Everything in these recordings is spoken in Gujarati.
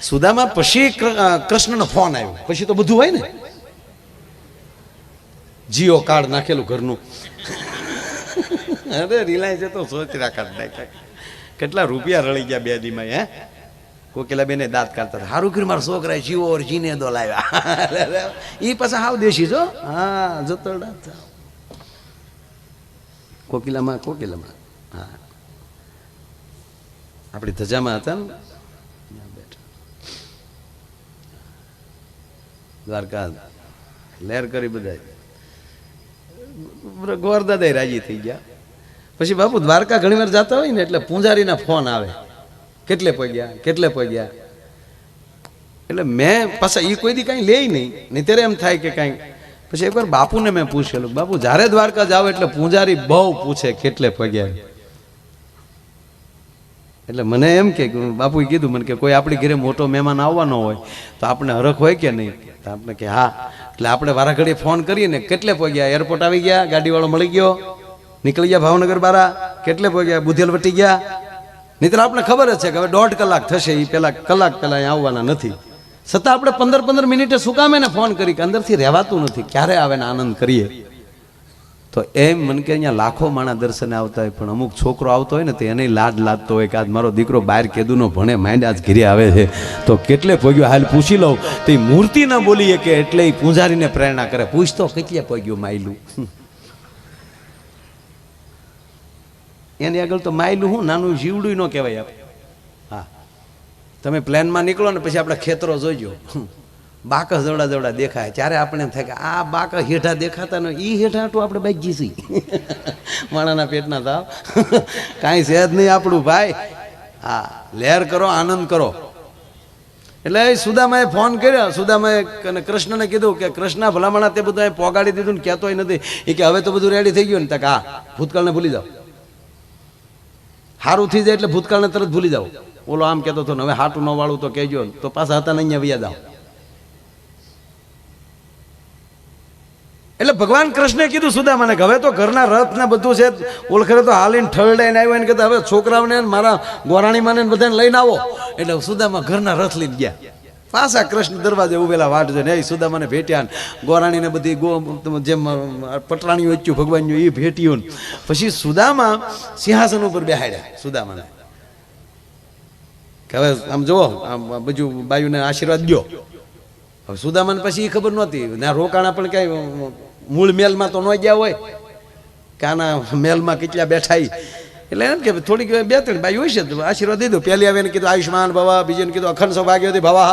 સુદામા પછી કૃષ્ણનો ફોન આવ્યો, પછી તો બધું હોય ને, જીઓ કાર્ડ નાખેલું ઘરનું. અરે રિલાયન્સ તો સોચરા કાર્ડ નાખ્યા, કેટલા રૂપિયા રળી ગયા બે દીમાં. હે કોકિલા બેને દાંત કાઢતા હતા, સારું કર્યું મારા છોકરાએ જીવો ઓર જીને દો લાવ્યા. એ પાછા હાવ દેશી છો. હા જતરડા કોકિલામાં હા આપણી ધજામાં હતા ને બેઠા. દ્વારકા લહેર કરી બધા, ગોરદાદા રાજી થઈ ગયા. પછી બાપુ દ્વારકા ઘણી વાર જતા હોય ને એટલે પૂંજારીના ફોન આવે, કેટલે પગ્યા. એટલે મેં પાછા એ કોઈ દી કાંઈ લે નહીં ત્યારે એમ થાય કે કાંઈ. પછી એકવાર બાપુને મેં પૂછેલું, બાપુ જ્યારે દ્વારકા જાવ એટલે પૂંજારી બહુ પૂછે કેટલે પગ્યા. એટલે મને એમ કે બાપુએ કીધું મને કે કોઈ આપણી ઘરે મોટો મહેમાન આવવાનો હોય તો આપણે હરખ હોય કે નહીં? તો આપણે કે હા. એટલે આપણે વારાઘડીએ ફોન કરીએ ને, કેટલે પગ્યા, એરપોર્ટ આવી ગયા, ગાડીવાળો મળી ગયો, નીકળી ગયા ભાવનગર બારા, કેટલે પગ્યા, બુધેલ વટી ગયા. નહીં આપણે ખબર જ છે કે હવે 1.5 કલાક થશે, એ પેલા કલાક પહેલા અહીંયા આવવાના નથી. છતાં આપણે 15 મિનિટે શું કામ એને ફોન કરી કે અંદરથી રહેવાતું નથી, ક્યારે આવે ને આનંદ કરીએ. તો એમ મને કે અહીંયા લાખો માણા દર્શને આવતા હોય, પણ અમુક છોકરો આવતો હોય ને તો એને લાડ લાગતો હોય કે આજ મારો દીકરો બહાર કેદુનો ભણે માંડ આજ ઘરે આવે છે, તો કેટલે પગ્યો હાલ પૂછી લઉં. તો એ મૂર્તિ ના બોલીએ કે એટલે એ પૂંજારીને પ્રેરણા કરે, પૂછતો કેટલે પગ્યું માયલું. એની આગળ તો માયલું હું નાનું જીવડું ન કહેવાય. હા તમે પ્લેનમાં નીકળો ને પછી આપણે ખેતરો જોઈજો, બાકસ જવડા દેખાય, ત્યારે આપણે એમ થાય કે આ બાકસ હેઠા દેખાતા ને એ હેઠા તો આપણે બાકી છીએ. માણાના પેટના તાવ કાંઈ છે જ નહીં આપણું ભાઈ. હા લહેર કરો, આનંદ કરો. એટલે સુદામાએ ફોન કર્યો, સુદામાએ કૃષ્ણને કીધું કે કૃષ્ણ ભલામણા તે બધું પોગાડી દીધું ને કહેતોય નથી. એ કે હવે તો બધું રેડી થઈ ગયું ને? તક હા ભૂતકાળને ભૂલી જાઓ, સારું થઈ જાય એટલે ભૂતકાળને તરત ભૂલી જાઓ. ઓલો આમ કહેતો હતો ને હવે હાટું ન વાળું તો કહેજો, તો પાછા હતા ને અહીંયા વ્યા જાઓ. એટલે ભગવાન કૃષ્ણે કીધું સુદામાને કે હવે તો ઘરના રથ ને બધું છે, ઓળખરે તો હાલીને ઠળડાઈને આવ્યો ને કહેતા હવે છોકરાઓને મારા ગોરાણીમાને બધાને લઈને આવો. એટલે સુદામા ઘરના રથ લઈને ગયા. પાછા કૃષ્ણ દરવાજે ઉભેલા વાટ જોઈને એ સુદામાને ભેટ્યા, ગોરાણીને બધી જેમ પટરાણીઓ વચ્યું ભગવાન એ ભેટ્યું. પછી સુદામા સિંહાસન ઉપર બેહાડ્યા સુદામાને કે હવે આમ જુઓ, આમ બીજું બાયુને આશીર્વાદ દો. હવે સુદામાને પછી એ ખબર નહોતી, ના રોકાણા પણ કઈ મૂળ મેલમાં તો ન ગયા હોય કે આના મેલમાં કેટલા બેઠા. એટલે એમ કે થોડીક 2-3 બાઈ હોય છે તો આશીર્વાદ દીધું. પહેલી આવીને કીધું આયુષ્માન ભવા, બીજીને કીધું અખંડ સૌભાગ્યવતી ભવાહ,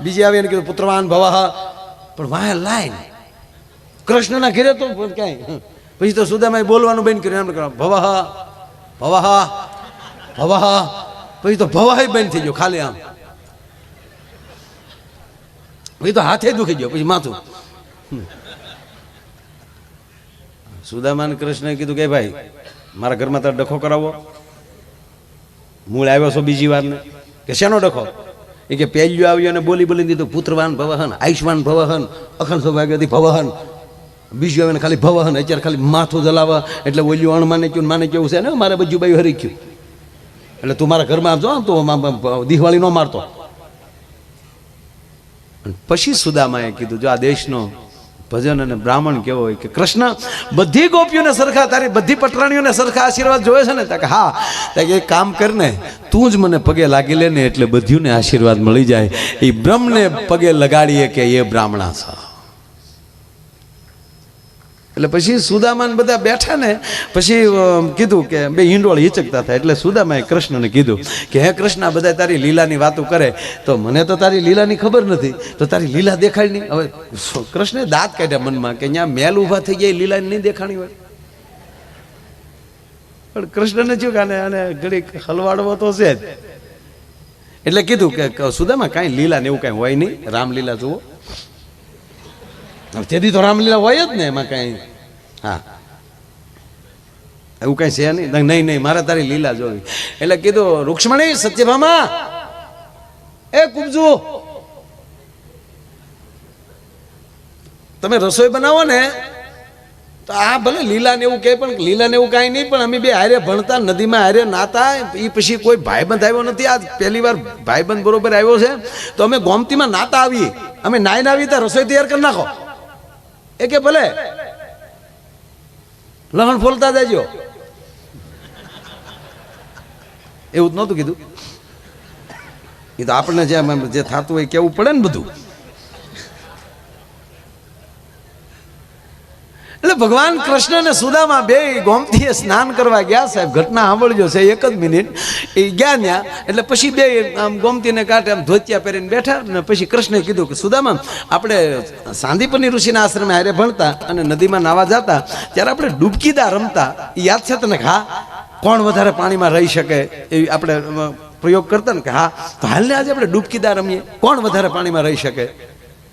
બીજી આવીને કીધું પુત્રવાન ભવાહ. પણ વાહ લાઈન કૃષ્ણના ઘેરે તો ક્યાંય. પછી તો સુદામાએ બોલવાનું બંધ કર્યું, એમ ભવાહ ભવાહ ભવાહ. પછી તો ભવાહ બંધ થઈ ગયો, ખાલી આમ. પછી તો હાથે દુખી ગયો, પછી માથું. સુદામાને કૃષ્ણએ કીધું કે ભાઈ મારા ઘરમાં તારે ડખો કરાવો. મૂળ આવ્યો છો બીજી વાર ને? કે શેનો ડખો? એ કે પહેલ્યો આવ્યો અને બોલી દીધું પુત્રવાન ભવહન, આયુષ્માન ભવહન, અખંડ સૌભાગ્યવતી ભવહન. બીજું આવે ને ખાલી ભવહન. અત્યારે ખાલી માથું જલાવા એટલે ઓલ્યું અણમાને ક્યું માને કેવું છે ને મારે બધું બાયું હરી ગયું. એટલે તું મારા ઘરમાં આવજો તો દિવાળી ન મારતો. પછી સુદામાએ કીધું જો આ દેશનો ભજન અને બ્રાહ્મણ કેવો હોય કે કૃષ્ણ બધી ગોપીઓને સરખા, તારી બધી પટરાણીઓને સરખા આશીર્વાદ જોવે છે ને? કે હા. એક કામ કરને, તું જ મને પગે લાગી લે ને એટલે બધીઓને આશીર્વાદ મળી જાય. એ બ્રહ્મને પગે લગાડીએ કે એ બ્રાહ્મણા છે. એટલે પછી સુદામાને બધા બેઠા ને પછી કીધું કે બે હિંડોળ હિચકતા થાય. એટલે સુદામાએ કૃષ્ણને કીધું કે હે કૃષ્ણ, બધા તારી લીલાની વાતો કરે તો મને તો તારી લીલાની ખબર નથી, તો તારી લીલા દેખાડી નહીં. હવે કૃષ્ણે દાંત કાઢ્યા મનમાં કે અહીંયા મેલ ઊભા થઈ ગયા લીલાની નહીં દેખાણી હોય. પણ કૃષ્ણને શું કે આને ઘડી હલવાડવો તો છે જ. એટલે કીધું કે સુદામા કાંઈ લીલા ને એવું કાંઈ હોય નહીં, રામલીલા જુઓ. તેથી તો રામલીલા હોય જ ને, એમાં કાંઈ હા એવું કાંઈ છે નહીં. નહીં મારે તારી લીલા જોવી. એટલે કીધું રૂક્ષ્મણી, સત્યભામા, એ કુબજુ, તમે રસોઈ બનાવો ને તો આ ભલે લીલા ને એવું કહે, પણ લીલા ને એવું કાંઈ નહીં, પણ અમે બે હારે ભણતા, નદીમાં હારે નાતા. એ પછી કોઈ ભાઈબંધ આવ્યો નથી, આ પહેલી વાર ભાઈબંધ બરોબર આવ્યો છે. તો અમે ગોમતીમાં નાતા આવીએ, અમે નાઈને આવીએ ત્યાં રસોઈ તૈયાર કરી નાખો. એ કે ભલે લહણ ફોલતા જાજો. એવું જ નહોતું કીધું. એ તો આપણને જે થતું હોય કેવું પડે ને બધું. એટલે ભગવાન કૃષ્ણ ને સુદામા બે ગોમતીએ સ્નાન કરવા ગયા. સાહેબ ઘટના સાંભળજો છે, એક જ મિનિટ. એ ગયા ત્યાં એટલે પછી બે આમ ગોમતીને કાંઠે આમ ધોતિયા પહેરીને બેઠા. ને પછી કૃષ્ણે કીધું કે સુદામા, આપણે સાંદીપની ઋષિના આશ્રમે હારે ભણતા અને નદીમાં નાવા જતા ત્યારે આપણે ડૂબકીદા રમતા. એ યાદ છે તને? હા. કોણ વધારે પાણીમાં રહી શકે એવી આપણે પ્રયોગ કરતા ને કે હા, તો હાલને આજે આપણે ડૂબકીદા રમીએ, કોણ વધારે પાણીમાં રહી શકે?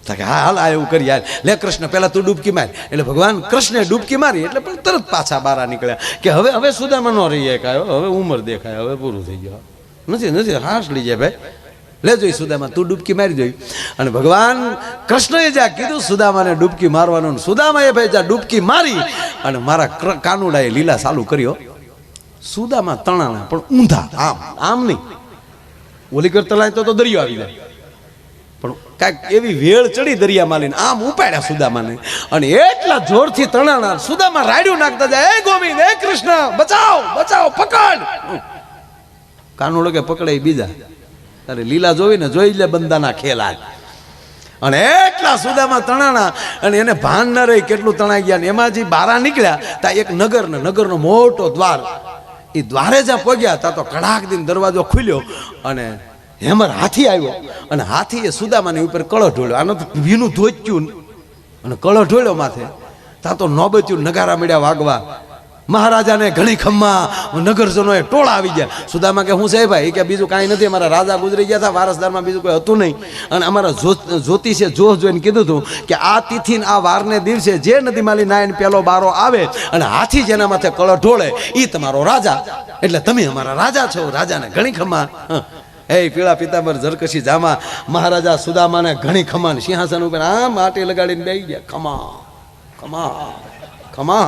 હા હાલ આ એવું કરી. લે કૃષ્ણ પેલા તું ડૂબકી માર. એટલે ભગવાન કૃષ્ણે ડૂબકી મારી એટલે પણ તરત પાછા બહાર નીકળ્યા કે હવે સુદામા નો રહી કાયો, હવે ઉંમર દેખાય, હવે પૂરું થઈ ગયું. નથી હાશ લઈ જાય ભાઈ, લે જોઈ સુદામા તું ડૂબકી મારી જોઈ. અને ભગવાન કૃષ્ણએ જ્યાં કીધું સુદામાને ડૂબકી મારવાનું, સુદામાએ ભાઈ જ્યાં ડૂબકી મારી અને મારા કાનુડાએ લીલા ચાલુ કર્યો. સુદામા તણાણા પણ ઊંધા, આમ આમ નહીં. ઓલી કર તળાય તો દરિયો આવી જાય, પણ કાંઈક એવી વેળ ચડી દરિયામાં લઈને આમ ઉપાડ્યા સુદામાને. અને એટલા જોરથી તણાણા, સુદામા રાડ્યું નાખતા જાય, એ ગોવિંદ, એ કૃષ્ણ, બચાવ બચાવ, પકડ. કાનુડો કે પકડે બીજા, તારે લીલા જોઈને જોઈ લે બંદાના ખેલા. અને એટલા સુદામા તણાણા અને એને ભાન ન રહી કેટલું તણાઈ ગયા. ને એમાં જે બારા નીકળ્યા ત્યાં એક નગરનો મોટો દ્વાર. એ દ્વારે જ્યાં પહોંચ્યા ત્યાં તો કડાક દીન દરવાજો ખુલ્યો અને હેમર હાથી આવ્યો. અને હાથીએ સુદામાની ઉપર કળો ઢોળ્યો. આનો તો ભીનું ધોચ્યું અને કળો ઢોળ્યો માથે. ત્યાં તો નોબત્યું, નગારા મળ્યા વાગવા. મહારાજાને ઘણી ખમ્મા, નગરજનોએ ટોળા આવી ગયા. સુદામા કે હું છે ભાઈ? કે બીજું કાંઈ નથી, અમારા રાજા ગુજરી ગયા હતા, વારસદારમાં બીજું કોઈ હતું નહીં. અને અમારા જ્યોતિષે જોઈને કીધું હતું કે આ તિથિ આ વારને દિવસે જે નદીમાંલી નાયન પેલો બારો આવે અને હાથી જેના માથે કળો ઢોળે એ તમારો રાજા, એટલે તમે અમારા રાજા છો. રાજાને ઘણી ખમ્મા. હે પીળા પિતાંબર ઝરકશી જામા, મહારાજા સુદામાને ઘણી ખમાન સિંહાસન ઉપર આમ માટી લગાડીને બેસી ગયા. ખમા ખમા ખમા.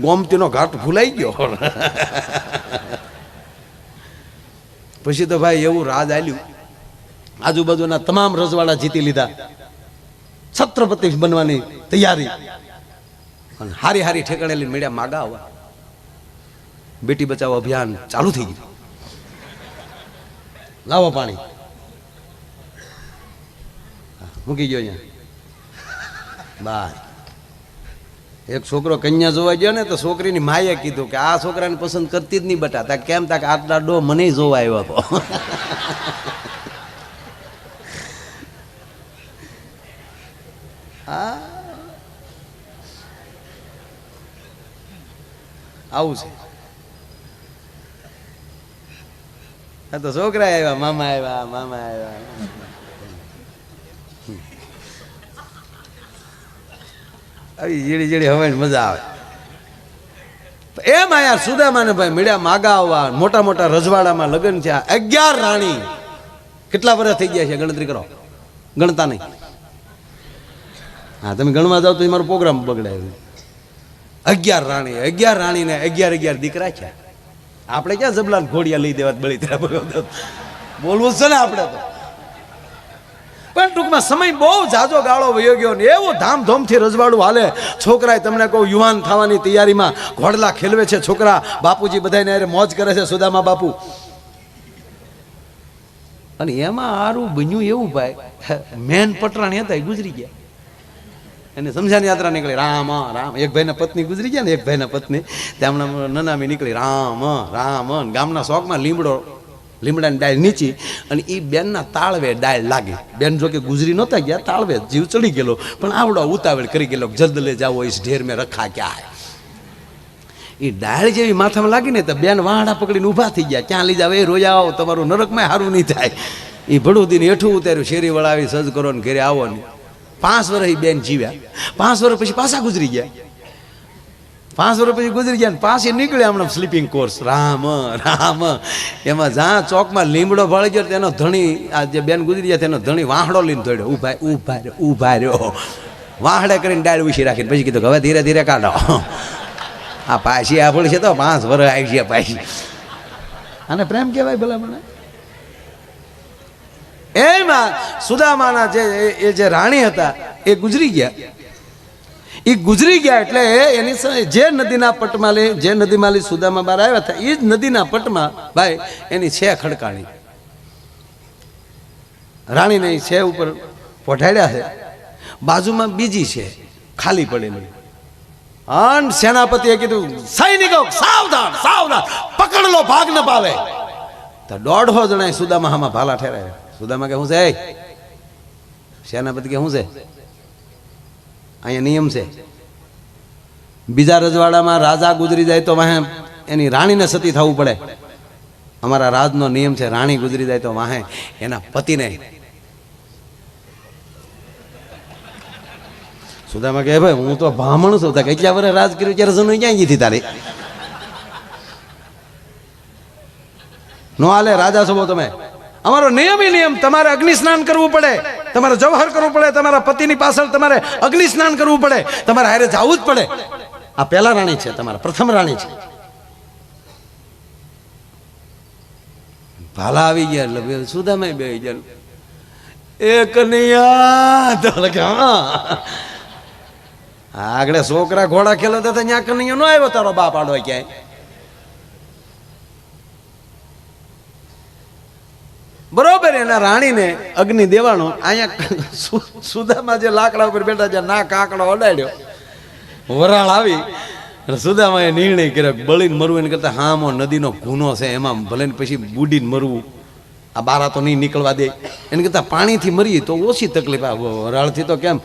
ગોમતીનો ઘાટ ભૂલાઈ ગયો. પછી તો ભાઈ એવું રાજ આલ્યું, આજુબાજુના તમામ રજવાડા જીતી લીધા, છત્રપતિ બનવાની તૈયારી. અને હારી હારી ઠેકાણે લઈને મેળ્યા માગા આવવા. બેટી બચાવો અભિયાન ચાલુ થઈ ગયું. લાવો પાણી, મૂકી ગયો અહીંયા બાર. એક છોકરો કન્યા જોવા ગયો ને તો છોકરીની માએ કીધું કે આ છોકરાને પસંદ કરતી જ નહીં બટા. તા કેમ? તા આટલા ડો મને જોવા આવ્યો હતો. આવું છે. આ તો છોકરા આવ્યા, મામા આવ્યા, મામા આવ્યા. આવી જીડી જીડી હવે મજા આવે. એમ આયા સુદામાને ભાઈ મળ્યા માગા આવવા. મોટા મોટા રજવાડામાં લગ્ન છે. 11 રાણી. કેટલા વર્ષ થઈ ગયા છે ગણતરી કરો, ગણતા નહીં. હા તમે ગણવા જાવ તો મારો પ્રોગ્રામ બગડે. 11 રાણી, 11 રાણીને 11 દીકરા છે. આપણે ક્યાં જબલાન ઘોડિયા લઈ દેવા બળી બોલવું છે ને આપણે તો. પણ ટૂંકમાં સમય બહુ જાજો ગાળો વયો ગયો ને એવું ધામધૂમથી રજવાડું હાલે. છોકરાએ તમને કહું યુવાન થવાની તૈયારીમાં ઘોડલા ખેલવે છે છોકરા. બાપુજી બધાને અરે મોજ કરે છે સુદામા બાપુ. અને એમાં સારું બન્યું એવું ભાઈ, મેન પટરાણ હતા એ ગુજરી ગયા. એને સમજાની યાત્રા નીકળી. રામ રામ. એક ભાઈના પત્ની ગુજરી ગયા ને, એક ભાઈના પત્ની ત્યાં નનામી નીકળી. રામ રામ. ગામના શોખમાં લીમડાની ડાળ નીચી અને એ બેનના તાળવે ડાળ લાગી. બેન જો કે ગુજરી નહોતા ગયા, તાળવે જીવ ચડી ગયેલો, પણ આવડો ઉતાવળ કરી ગયેલો. જલ્દ લે જાવો ઇસ ઢેર મેં રખા ક્યાં. એ ડાળ જેવી માથામાં લાગી ને તો બેન વાહડા પકડીને ઊભા થઈ ગયા. ક્યાં લઈ જાવ? એ રોયા આવો, તમારું નરકમાં સારું નહીં થાય. એ ભડું દીને હેઠું ઉતાર્યું, શેરી વળાવી સજ કરો ને ઘરે આવો ને. 5 વર્ષ બેન જીવ્યા. 5 વર્ષ પછી પાછા ગુજરી ગયા. 5 વર્ષ પછી ગુજરી ગયા ને પાછી નીકળ્યા હમણાં સ્લીપિંગ કોર્સ. રામ રામ. એમાં જ્યાં ચોકમાં લીમડો ભળી ગયો તેનો ધણી, આ જે બેન ગુજરી ગયા તેનો ધણી વાહડો લઈને દોડ્યો. ઊભા રહ્યો. વાહડે કરીને ડાળ ઉછી રાખીને પછી કીધું હવે ધીરે ધીરે કાઢો. આ પાછી આપણ છે તો 5 વર્ષ આવી છે પાછી. આને પ્રેમ કહેવાય ભલા મને? એમાં સુદામાના જે રાણી હતા એ ગુજરી ગયા. એ ગુજરી ગયા એટલે એની જે નદીના પટમાં જે નદીમાં સુદામા બહાર આવ્યા હતા એ જ નદીના પટમાં ભાઈ એની છે ખડકાણી રાણીને છે ઉપર પોઢાડ્યા છે. બાજુમાં બીજી છે ખાલી પડેલી. અન સેનાપતિએ કીધું સૈનિકો સાવધાન સાવધાન, પકડ લો ભાગ ન પાવે. તો 150 જણાએ સુદામા હામાં ભાલા ઠેરાયા. સુદામા કે શું છે? સેનાપતિ કે શું છે? અહીંયા નિયમ છે, બીજા રજવાડામાં રાજા ગુજરી જાય તો વાહે એની રાણીને સતી થવું પડે. અમારા રાજનો નિયમ છે, રાણી ગુજરી જાય તો વાહે એના પતિને. સુદામા કહે ભાઈ હું તો બ્રાહ્મણ છું, કેટલા વર્ષ રાજ કર્યું ત્યારે જનુ ક્યાં ગઈ હતી તારી? નો હાલે, રાજા છો તમે. અમારો નિયમ તમારે અગ્નિ સ્નાન કરવું પડે, તમારે જવહર કરવું પડે, તમારા પતિની પાછળ તમારે અગ્નિ સ્નાન કરવું પડે, તમારે હારે જવું જ પડે. આ પહેલા રાણી છે, તમારા પ્રથમ રાણી છે. ભાલા આવી ગયા એટલે સુદામા બે ગયા. એ કનૈયા તો આગળ છોકરા ઘોડા ખેલતા હતા ત્યાં કનૈયો નો આવ્યો તારો બાપ આડો ક્યાંય. બરોબર, એના રાણીને અગ્નિ દેવાનો. અહીંયા સુદામા જે લાકડા ઉપર બેઠા છે ના કાકડો અડાડ્યો, વરાળ આવી. સુદામાએ નિર્ણય કર્યો બળીને મરવું એને કરતા હામો નદીનો ગુનો છે એમાં ભલે પછી બુડીને મરવું, આ બારા તો નહીં નીકળવા દે. એને કરતા પાણીથી મરીએ તો ઓછી તકલીફ. આ વરાળથી તો કેમ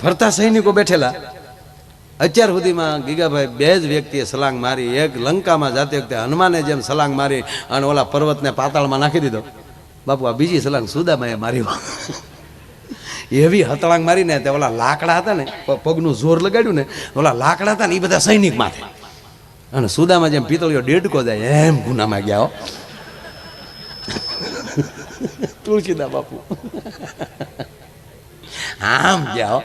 ફરતા સૈનિકો બેઠેલા. અત્યાર સુધીમાં ગીગાભાઈ 2 જ વ્યક્તિએ સલાંગ મારી. એક લંકામાં જાતી વખતે હનુમાને જેમ સલાંગ મારી અને ઓલા પર્વતને પાતાળમાં નાખી દીધો. બાપુ આ બીજી સલાંગ સુદામાએ મારી. એવી હતળાંગ મારીને તે ઓલા લાકડા હતા ને, પગનું જોર લગાડ્યું ને, ઓલા લાકડા હતા ને એ બધા સૈનિક માથે. અને સુદામા જેમ પિતળીઓ ડેડકો જાય એમ ગુનામાં ગયા. તુલસીદા બાપુ આમ ગયા.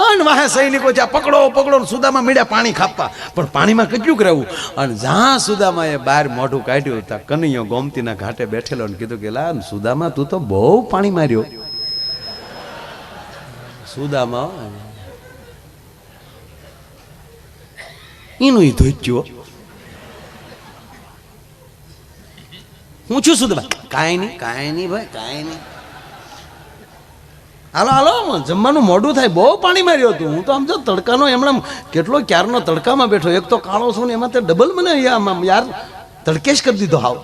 અન વાહે સૈનિકો જ્યાં પકડો પકડો, સુદામા મીડ્યા પાણી ખાપવા. પણ પાણીમાં કેટલું રહેવું. અને જ્યાં સુદામાએ બહાર મોઢું કાઢ્યું ત્યાં કનૈયો ગોમતીના ઘાટે બેઠેલો ને કીધું કે લા સુદામા તું તો બહુ પાણી માર્યો. સુદામા એનું ધોચ્યો. હું છું સુદામા? કાંઈ નહીં ભાઈ, કાંઈ નહીં. હાલો જમવાનું મોડું થાય, બહુ પાણી માર્યું હતું. હું તો આમ જો તડકાનો એમણે કેટલો ક્યારનો તડકામાં બેઠો. એક તો કાળો છું ને એમાં તે ડબલ મને યાર તડકેશ કરી દીધો. હાવ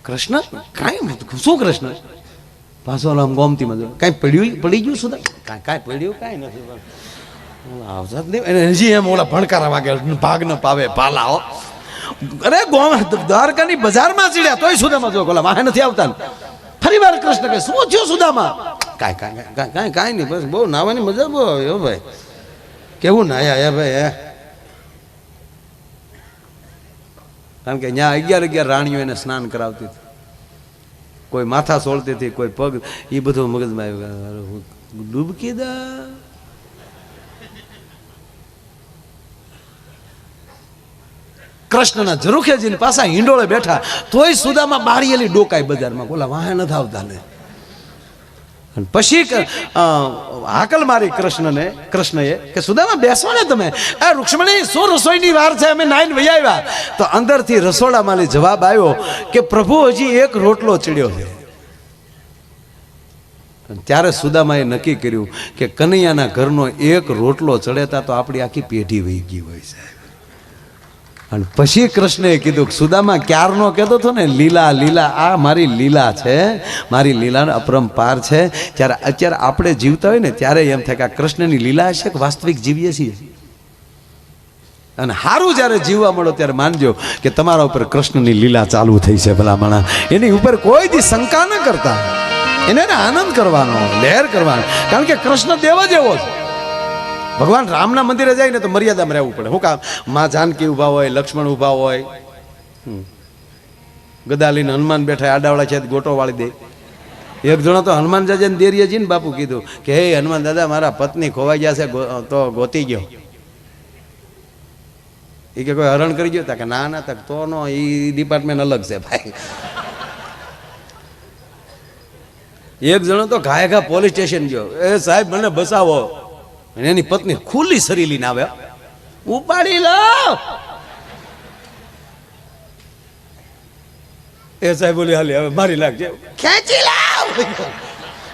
કૃષ્ણ કાંઈ શું કૃષ્ણ પાછો આમ ગોમતીમાં જો કાંઈ પડી ગયું સુધા? કાંઈ પડ્યું કાંઈ નથી. આવતા જ નહીં હજી એમ ઓલા ભણકારા વાગે ભાગ ન પાવે પાલાઓ. અરે દ્વારકાની બજારમાં ચડ્યા તોય સુદામા જો ઓલા વાહે નથી આવતા. ફરી વાર કૃષ્ણ કહે શું થયું સુદામા? કાંઈ નહીં, બસ બહુ નાવાની મજા બહુ આવે ભાઈ. કેવું નાયા ભાઈ? કારણ કે ત્યાં 11 રાણીઓ એને સ્નાન કરાવતી હતી. કોઈ માથા સોળતી હતી, કોઈ પગ, એ બધું મગજમાં આવ્યું. ડૂબકી દા કૃષ્ણના ઝરૂખેજીની પાછા હિંડોળે બેઠા તોય સુદામા બારીએલી ડોકાય બજારમાં. બોલા વાહે નથી આવતા ને. પછી હાકલ મારી કૃષ્ણએ કે સુદામા બેસો ને તમે. આ રૂક્ષ્મણી શું રસોઈની વાર છે, અમે નાઈને વહી આવ્યા. તો અંદરથી રસોડામાંથી જવાબ આવ્યો કે પ્રભુ હજી એક રોટલો ચડ્યો છે. ત્યારે સુદામાએ નક્કી કર્યું કે કનૈયાના ઘરનો એક રોટલો ચડેતા તો આપણી આખી પેઢી વહી ગઈ હોય છે. અને પછી કૃષ્ણએ કીધું સુદામા ક્યારનો કહેતો હતો ને લીલા લીલા, આ મારી લીલા છે, મારી લીલા અપરંપાર છે. ત્યારે અત્યારે આપણે જીવતા હોય ને ત્યારે એમ થાય કે આ કૃષ્ણની લીલા હશે કે વાસ્તવિક જીવીએ છીએ. અને સારું જ્યારે જીવવા મળો ત્યારે માનજો કે તમારા ઉપર કૃષ્ણની લીલા ચાલુ થઈ છે. ભલામણા એની ઉપર કોઈ દી શંકા ન કરતા, એને આનંદ કરવાનો, લહેર કરવાનો. કારણ કે કૃષ્ણ દેવ જ એવો છે. ભગવાન રામના મંદિરે જાય ને તો મર્યાદામાં રહેવું પડે. શું કામ? માં જાનકી ઊભા હોય, લક્ષ્મણ ઊભા હોય, ગદા લઈને હનુમાન બેઠા આડાવાળા છે ગોટો વાળી દે. એક જણો તો હનુમાન દાદાને દેરીએ જઈને બાપુ કીધું કે હે હનુમાન દાદા મારા પત્ની ખોવાઈ ગયા છે તો ગોતી ગયો. એ કે કોઈ હરણ કરી ગયો? કે ના ના તક તો નો, એ ડિપાર્ટમેન્ટ અલગ છે ભાઈ. એક જણો તો ઘાય ઘા પોલીસ સ્ટેશન ગયો, એ સાહેબ મને બસાવો. અને એની પત્ની ખુલ્લી સરી લઈને આવે, ઉપાડી લો. એ સાહેબ બોલી હાલી હવે મારી લાગજે, ખેંચી લાવ.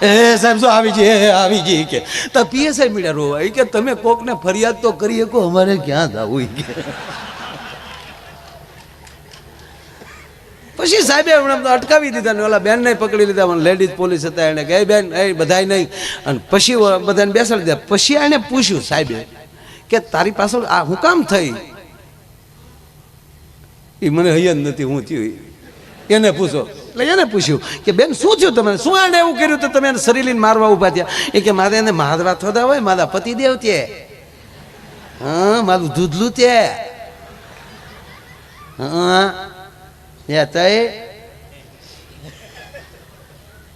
એ સાહેબ શું આવી જઈએ આવી જઈએ કે તો પીએસઆઈ મીડિયા રોવા કે તમે કોકને ફરિયાદ તો કરી શકો, અમારે ક્યાં જવું કે. પછી સાહેબે હમણાં અટકાવી દીધા ને ઓલા બેનને પકડી લીધા, લેડીઝ પોલીસ હતા, એને કે બેન એ બધાય નહીં. અને પછી બધાને બેસાડી દીધા. પછી એને પૂછ્યું સાહેબે કે તારી પાછળ આ હું કામ થઈ? એ મને હૈયા જ નથી હું થયું. એને પૂછો એટલે એને પૂછ્યું કે બેન શું થયું તમને, શું એને એવું કર્યું તો તમે એને શરીર લઈને મારવા ઉભા થયા? એ કે મારે એને મારવા થોડા હોય, મારા પતિદેવ તે, હા મારું દૂધલું તે, હા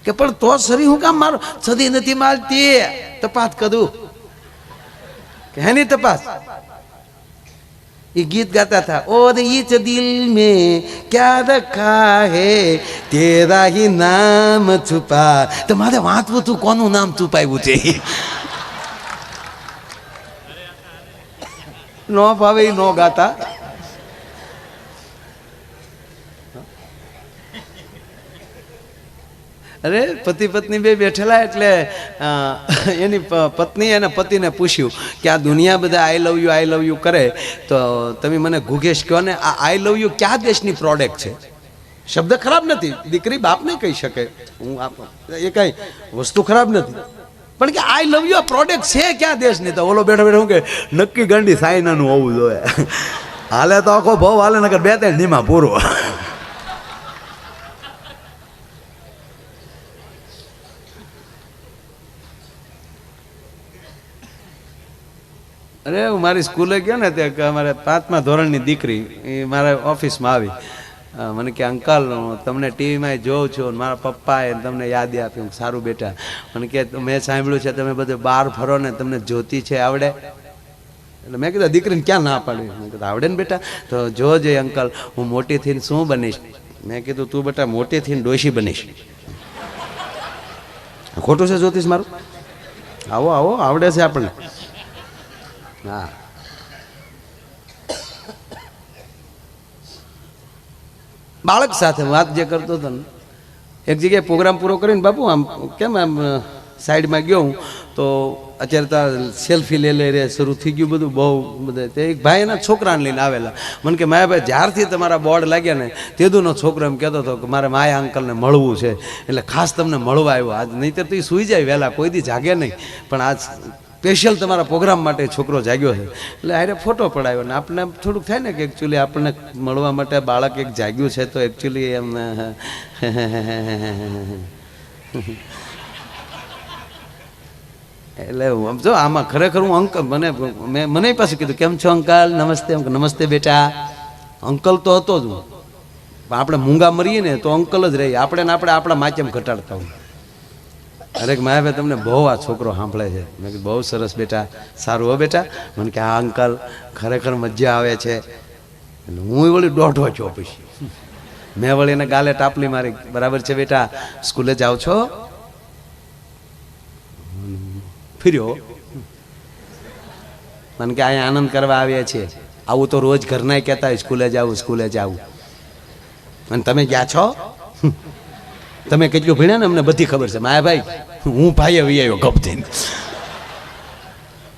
કે પણ તો શરીર હું કામ મારો? સદી નથી મારતી, તપાસ કરું કે હેની તપાસ? ये गीत गाता था, और इस दिल में क्या रखा है तेरा ही नाम छुपा. तो मारे वाँचવું તું કોનું નામ છુપાવ્યું છે? નો ભાવે નો ગાતા. અરે પતિ પત્ની બે બેઠેલા એટલે એની પત્ની એના પતિને પૂછ્યું કે આ દુનિયા બધા આઈ લવ યુ કરે, તો તમે મને ગુગેશ કહો ને આ આઈ લવ યુ ક્યાં દેશની પ્રોડક્ટ છે? શબ્દ ખરાબ નથી, દીકરી બાપને કહી શકે, હું એ કઈ વસ્તુ ખરાબ નથી, પણ કે આઈ લવ યુ આ પ્રોડક્ટ છે ક્યાં દેશની? તો ઓલો બેઠો બેઠો કે નક્કી ગંડી સાયનાનું હોવું જોઈએ. હાલે તો આખો ભાવ હાલે, નકર બે ત્રણ નીમાં પૂરો. અરે હું મારી સ્કૂલે ગયો ને ત્યાં અમારે 5મા ધોરણની દીકરી એ મારા ઓફિસમાં આવી, મને કે અંકલ તમને ટીવીમાં જોઉં છું, મારા પપ્પાએ તમને યાદ આપ્યું. સારું બેટા. મને કે મેં સાંભળ્યું છે તમે બધું બહાર ફરો ને તમને જ્યોતિ છે આવડે? એટલે મેં કીધું દીકરીને ક્યાં ના પાડી? મેં કીધું આવડે ને બેટા. તો જોજે અંકલ હું મોટી થઈને શું બનીશ. મેં કીધું તું બેટા મોટી થઈને ડોશી બનીશ. ખોટું છે જ્યોતિષ મારું? આવો આવો આવડે છે આપણને. હા બાળક સાથે વાત જે કરતો હતો ને, એક જગ્યાએ પ્રોગ્રામ પૂરો કરીને બાપુ આમ કેમ આમ સાઈડમાં ગયો હું તો અત્યારે તો સેલ્ફી લે રે શરૂ થઈ ગયું બધું બહુ બધે. તે એક ભાઈ એના છોકરાને લઈને આવેલા. મને કે માયાભાઈ જ્યારથી તમારા બોર્ડ લાગ્યા ને તેદુનો છોકરો એમ કહેતો હતો કે મારે માયા અંકલને મળવું છે, એટલે ખાસ તમને મળવા આવ્યો આજ. નહીંતર તો એ સૂઈ જાય વહેલા, કોઈ દી જાગે નહીં, પણ આજ સ્પેશિયલ તમારા પ્રોગ્રામ માટે છોકરો જાગ્યો છે. એટલે આરે ફોટો પડાવ્યો ને આપણને થોડુંક થાય ને કે એકચ્યુઅલી આપણને મળવા માટે બાળક એક જાગ્યું છે તો એકચ્યુઅલી એમ એટલે જો આમાં ખરેખર હું અંકલ મને પાસે કીધું કેમ છો અંકલ, નમસ્તે. નમસ્તે બેટા. અંકલ તો હતો જ હું, પણ આપણે મૂંગા મરીએ ને તો અંકલ જ રહીએ, આપણે ને આપણે આપણા માચમ ઘટાડતા હોય. અરે માયાભાઈ તમને બહુ આ છોકરો સાંભળે છે. મેં કીધું બહુ સરસ બેટા, સારું હો બેટા. મને કે હા અંકલ ખરેખર મજા આવે છે. એટલે હું વળી દોઢો છો. પછી મેં વળી એને ગાલે ટાપલી મારી, બરાબર છે બેટા સ્કૂલે જાઓ છો? ફર્યો. મને કે અહીંયા આનંદ કરવા આવ્યા છીએ. આવું તો રોજ ઘરના કહેતા હોય સ્કૂલે જાવું સ્કૂલે જાવું. અને તમે ગયા છો? તમે કેટલું ભણ્યા ને અમને બધી ખબર છે માયાભાઈ. હું ભાઈ આવી આવ્યો ગપ થઈને,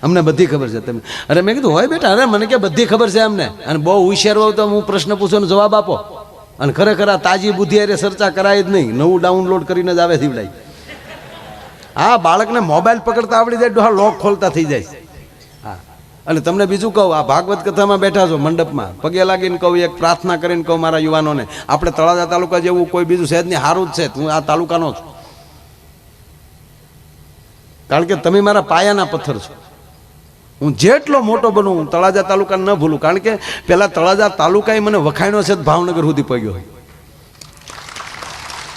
અમને બધી ખબર છે. તમે અરે મેં કીધું હોય બેટા. અરે મને કે બધી ખબર છે અમને, અને બહુ હોશિયાર હોવ તો હું પ્રશ્ન પૂછો ને જવાબ આપો. અને ખરેખર આ તાજી બુદ્ધિ અરે ચર્ચા કરાય જ નહીં, નવું ડાઉનલોડ કરીને જ આવે દીવડાય. હા બાળકને મોબાઈલ પકડતા આવડી જાય, ડોહા લોક ખોલતા થઈ જાય. હા અને તમને બીજું કહું, આ ભાગવત કથામાં બેઠા છો મંડપમાં, પગે લાગીને કહું, એક પ્રાર્થના કરીને કહું મારા યુવાનોને, આપણે તળાજા તાલુકા જેવું કોઈ બીજું સહેજ નહીં, સારું જ છે. હું આ તાલુકાનો છું, કારણ કે તમે મારા પાયાના પથ્થર છો. હું જેટલો મોટો બનું હું તળાજા તાલુકા ન ભૂલું, કારણ કે પેલા તળાજા તાલુકાએ મને વખાણ્યો છે ભાવનગર સુધી પગ્યો.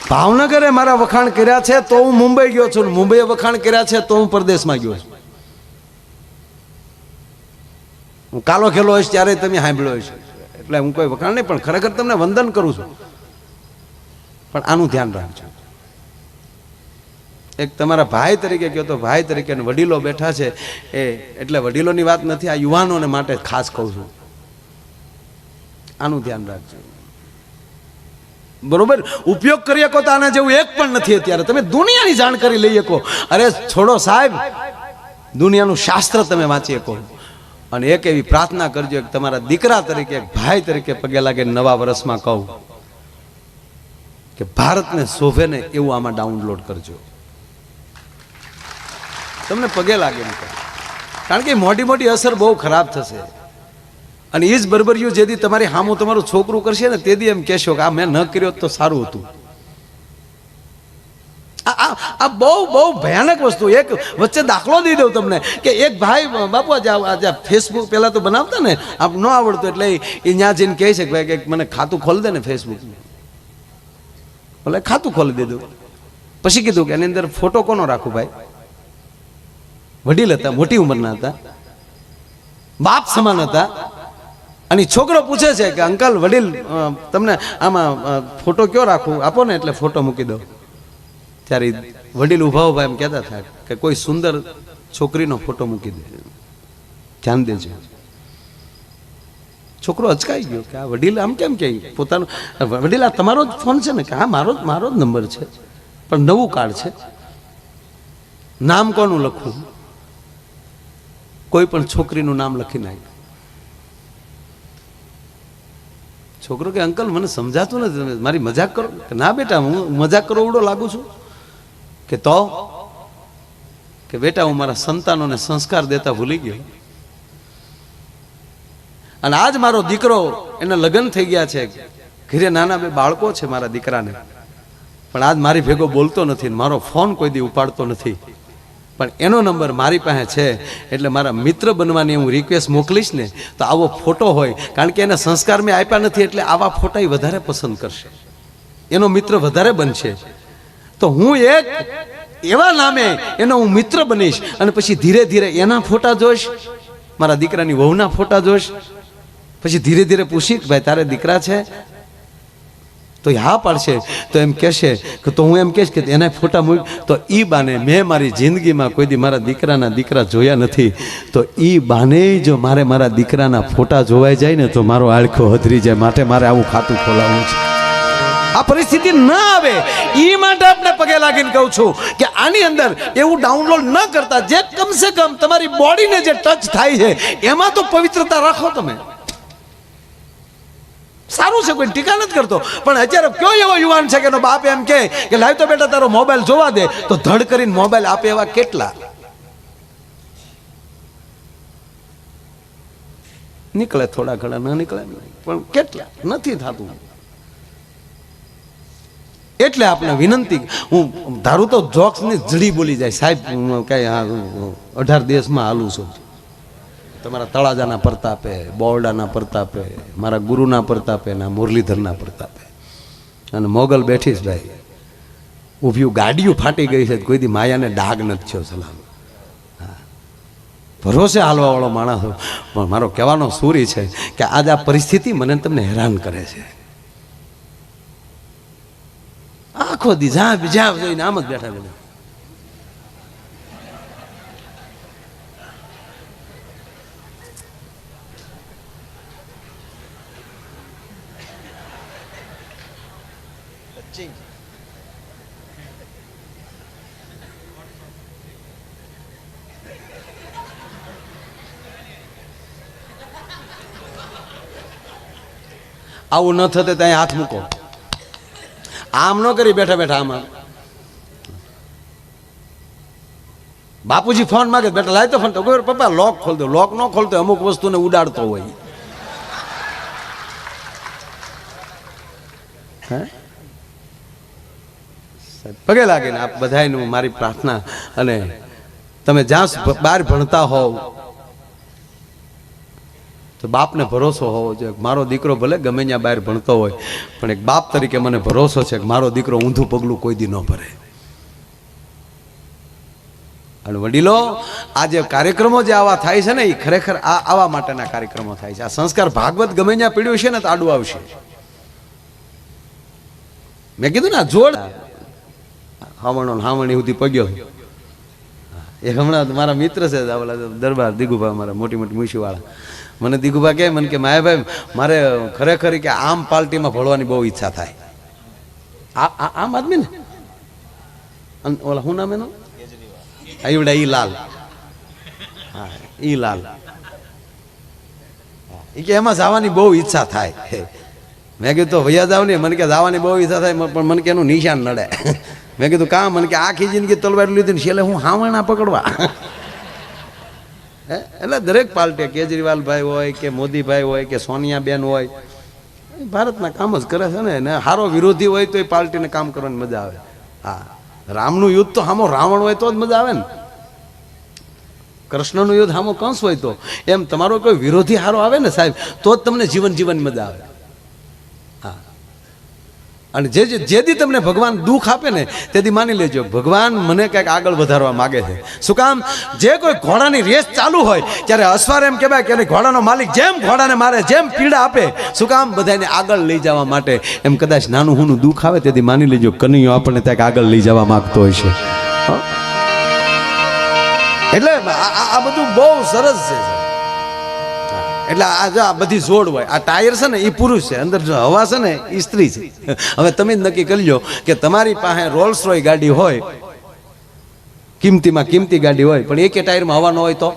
ભાવનગરે મારા વખાણ કર્યા છે તો હું મુંબઈ ગયો છું, મુંબઈએ વખાણ કર્યા છે તો હું પરદેશમાં ગયો છું. હું કાલો ખેલો હોઈશ ત્યારે તમે સાંભળ્યો હશે, એટલે હું કોઈ વખાણ નહીં, પણ ખરેખર તમને વંદન કરું છું. પણ આનું ધ્યાન રાખજો. એક તમારા ભાઈ તરીકે કહો તો ભાઈ તરીકે વડીલો બેઠા છે એટલે વડીલોની વાત નથી, આ યુવાનોને માટે ખાસ કહું છું. આનું ધ્યાન રાખજો. બરોબર, ઉપયોગ કરી શકો તો આના જેવું એક પણ નથી અત્યારે. તમે દુનિયાની જાણકારી લઈ શકો. અરે છોડો સાહેબ, દુનિયાનું શાસ્ત્ર તમે વાંચી શકો. અને એક એવી પ્રાર્થના કરજો, એક તમારા દીકરા તરીકે, એક ભાઈ તરીકે પગે લાગે નવા વર્ષમાં કહું કે ભારતને શોભે ને એવું આમાં ડાઉનલોડ કરજો. તમને પગે લાગે નહીં, કારણ કે મોટી મોટી અસર બહુ ખરાબ થશે. અને એ જ બરબરિયું જેથી તમારી સામું તમારું છોકરું કરશે ને તેથી એમ કહેશો કે આ મેં ન કર્યો તો સારું હતું. આ બહુ બહુ ભયાનક વસ્તુ. એક વચ્ચે દાખલો દઈ દઉં તમને કે એક ભાઈ બાપુ આજે ફેસબુક પહેલાં તો બનાવતા ને, આપ ન આવડતું એટલે એ ત્યાં જઈને કહે છે કે ભાઈ કે મને ખાતું ખોલી દે ને ફેસબુક. ભલે ખાતું ખોલી દીધું. પછી કીધું કે એની અંદર ફોટો કોનો રાખું ભાઈ? વડીલ હતા, મોટી ઉંમરના હતા, બાપ સમાન હતા. અને છોકરો પૂછે છે કે અંકલ વડીલ તમને આમાં ફોટો કયો રાખું, આપો ને એટલે ફોટો મૂકી દો. ત્યારે વડીલ ઉભા ઉભા એમ કહેતા થાય કે કોઈ સુંદર છોકરીનો ફોટો મૂકી દે, ધ્યાન દેજો. છોકરો અચકાઈ ગયો કે આ વડીલ આમ કેમ કે પોતાનું, વડીલ આ તમારો જ ફોન છે ને? કે હા મારો જ નંબર છે, પણ નવું કાર્ડ છે. નામ કોનું લખવું? કોઈ પણ છોકરીનું નામ લખી નાખ્યું. છોકરો કે અંકલ મને સમજાતું નથી, તમે મારી મજાક કરો? કે ના બેટા, હું મજાક કરો ઉડો લાગુ છું? કે તો કે બેટા હું મારા સંતાનોને સંસ્કાર દેતા ભૂલી ગયો. અને આજ મારો દીકરો, એને લગ્ન થઈ ગયા છે, ઘરે નાના બે બાળકો છે મારા દીકરાને, પણ આજ મારી ભેગો બોલતો નથી, મારો ફોન કોઈ દી ઉપાડતો નથી. પણ એનો નંબર મારી પાસે છે, એટલે મારા મિત્ર બનવાની હું રિક્વેસ્ટ મોકલીશ ને તો આવો ફોટો હોય, કારણ કે એને સંસ્કાર મેં આપ્યા નથી, એટલે આવા ફોટા વધારે પસંદ કરશે, એનો મિત્ર વધારે બનશે. તો હું એક એવા નામે એનો હું મિત્ર બનીશ, અને પછી ધીરે ધીરે એના ફોટા જોઈશ, મારા દીકરાની વહુના ફોટા જોઈશ. પછી ધીરે ધીરે પૂછીશ ભાઈ તારે દીકરા છે? તો હા પાડશે તો એમ કહેશે કે તો હું એમ કહીશ કે એના ફોટા મૂક. તો ઈ બાને મેં મારી જિંદગીમાં કોઈ દી મારા દીકરા જોયા નથી, તો ઈ બાને જો મારા દીકરાના ફોટા જોવાઈ જાય ને તો મારો આળખો હધરી જાય. માટે મારે આવું ખાતું ખોલાવવું છે. આ પરિસ્થિતિ ન આવે એ માટે આપણે પગે લાગીને કહું છું કે આની અંદર એવું ડાઉનલોડ ન કરતા, જે કમસે કમ તમારી બોડીને જે ટચ થાય છે એમાં તો પવિત્રતા રાખો. તમે સારું છે, કોઈ ટીકા નથી કરતો, પણ અત્યારે કયો એવો યુવાન છે કે એનો બાપ એમ કે લાવ તો બેટા તારો મોબાઈલ જોવા દે, તો ધડ કરીને મોબાઈલ આપે એવા કેટલા નીકળે? થોડા ઘણા ન નીકળે, પણ કેટલા નથી થતું. એટલે આપણે વિનંતી, હું ધારું તો જોક્સ ની જડી બોલી જાય સાહેબ, કઈ 18 દેશમાં હાલું છું, તમારા તળાજાના પ્રતાપે, બોરડાના પ્રતાપે, મારા ગુરુના પ્રતાપે, ના મુરલીધરના પ્રતાપે. અને મોગલ બેઠીશ ભાઈ ઊભી, ગાડીઓ ફાટી ગઈ છે, કોઈ દી માયાને ડાગ નથી થયો. સલામ, ભરોસે હાલવા વાળો માણસ. પણ મારો કહેવાનો સૂરી છે કે આજ આ પરિસ્થિતિ મને તમને હેરાન કરે છે. આખો દી જ્યાં જોઈને આમ જ બેઠા બેઠા. આવું ન થતે ત્યાં હાથ મૂકો. આમ ન કરી બેઠા બેઠા. આમાં બાપુજી ફોન માગે, બેટા લાય તો ફોન. તો પપ્પા લોક ખોલ દો. લોક ન ખોલતો, અમુક વસ્તુને ઉડાડતો હોય. પગે લાગે ને આપ બધાયનું મારી પ્રાર્થના. અને તમે જ્યાં બહાર ભણતા હોવ, તો બાપને ભરોસો હોવો જોઈએ. મારો દીકરો ભલે ગમે ત્યાં બહાર ભણતો હોય, પણ એક બાપ તરીકે મને ભરોસો છે કે મારો દીકરો ઊંધું પગલું કોઈ દી ન ભરે. અને વડીલો, આ જે કાર્યક્રમો જે આવા થાય છે ને, એ ખરેખર આવા માટેના કાર્યક્રમો થાય છે. આ સંસ્કાર ભાગવત ગમે ત્યાં પીડ્યું છે ને તો આડું આવશે. મેં કીધું ને, જોડ હાવણી સુધી પગ્યો. એ હમણાં મારા મિત્ર છે દરબાર દિગુભા, મારા મોટી મોટી મૂછી વાળા. મને દિગુભા કહે, મને કે માયાભાઈ, મારે ખરેખર કે આમ પાર્ટીમાં ભળવાની બહુ ઈચ્છા થાય. આમ આદમી ને ઓલા શું નામ એનું, આવડા ઈ લાલ, હા ઈ લાલ, એ કે એમાં જવાની બહુ ઈચ્છા થાય. મેં કીધું તો ભૈયા જાવ ને. મને કે જવાની બહુ ઈચ્છા થાય, પણ મને કે એનું નિશાન નડે. મેં કીધું કામ? મને કે આખી જિંદગી તલવાર લીધી ને છેલ્લે હું હાવણા પકડવા. એટલે દરેક પાર્ટી, કેજરીવાલભાઈ હોય કે મોદીભાઈ હોય કે સોનિયાબેન હોય, ભારતના કામ જ કરે છે ને. હારો વિરોધી હોય તો એ પાર્ટીને કામ કરવાની મજા આવે. હા, રામનું યુદ્ધ તો સામો રાવણ હોય તો જ મજા આવે ને. કૃષ્ણનું યુદ્ધ સામો કંસ હોય તો. એમ તમારો કોઈ વિરોધી હારો આવે ને સાહેબ, તો જ તમને જીવન જીવવાની મજા આવે. હા, અને જે દી તમને ભગવાન દુઃખ આપે ને તેથી માની લેજો ભગવાન મને કંઈક આગળ વધારવા માગે છે. શું કામ? જે કોઈ ઘોડાની રેસ ચાલુ હોય ત્યારે અસવાર એમ કહેવાય કે ઘોડાનો માલિક જેમ ઘોડાને મારે, જેમ પીડા આપે, શું કામ? બધાને આગળ લઈ જવા માટે. એમ કદાચ નાનું હુંનું દુઃખ આવે તેથી માની લેજો કનૈયો આપણને ત્યાં આગળ લઈ જવા માંગતો હોય છે. એટલે આ બધું બહુ સરસ છે. એટલે આ બધી જોડ હોય. આ ટાયર છે ને એ પુરુષ છે, અંદર જો હવા છે ને એ સ્ત્રી છે. હવે તમે જ નક્કી કરી લો કે તમારી પાસે રોલ્સ રોય ગાડી હોય, કિંમતીમાં કિંમતી ગાડી હોય, પણ એકે ટાયરમાં હવા ન હોય તો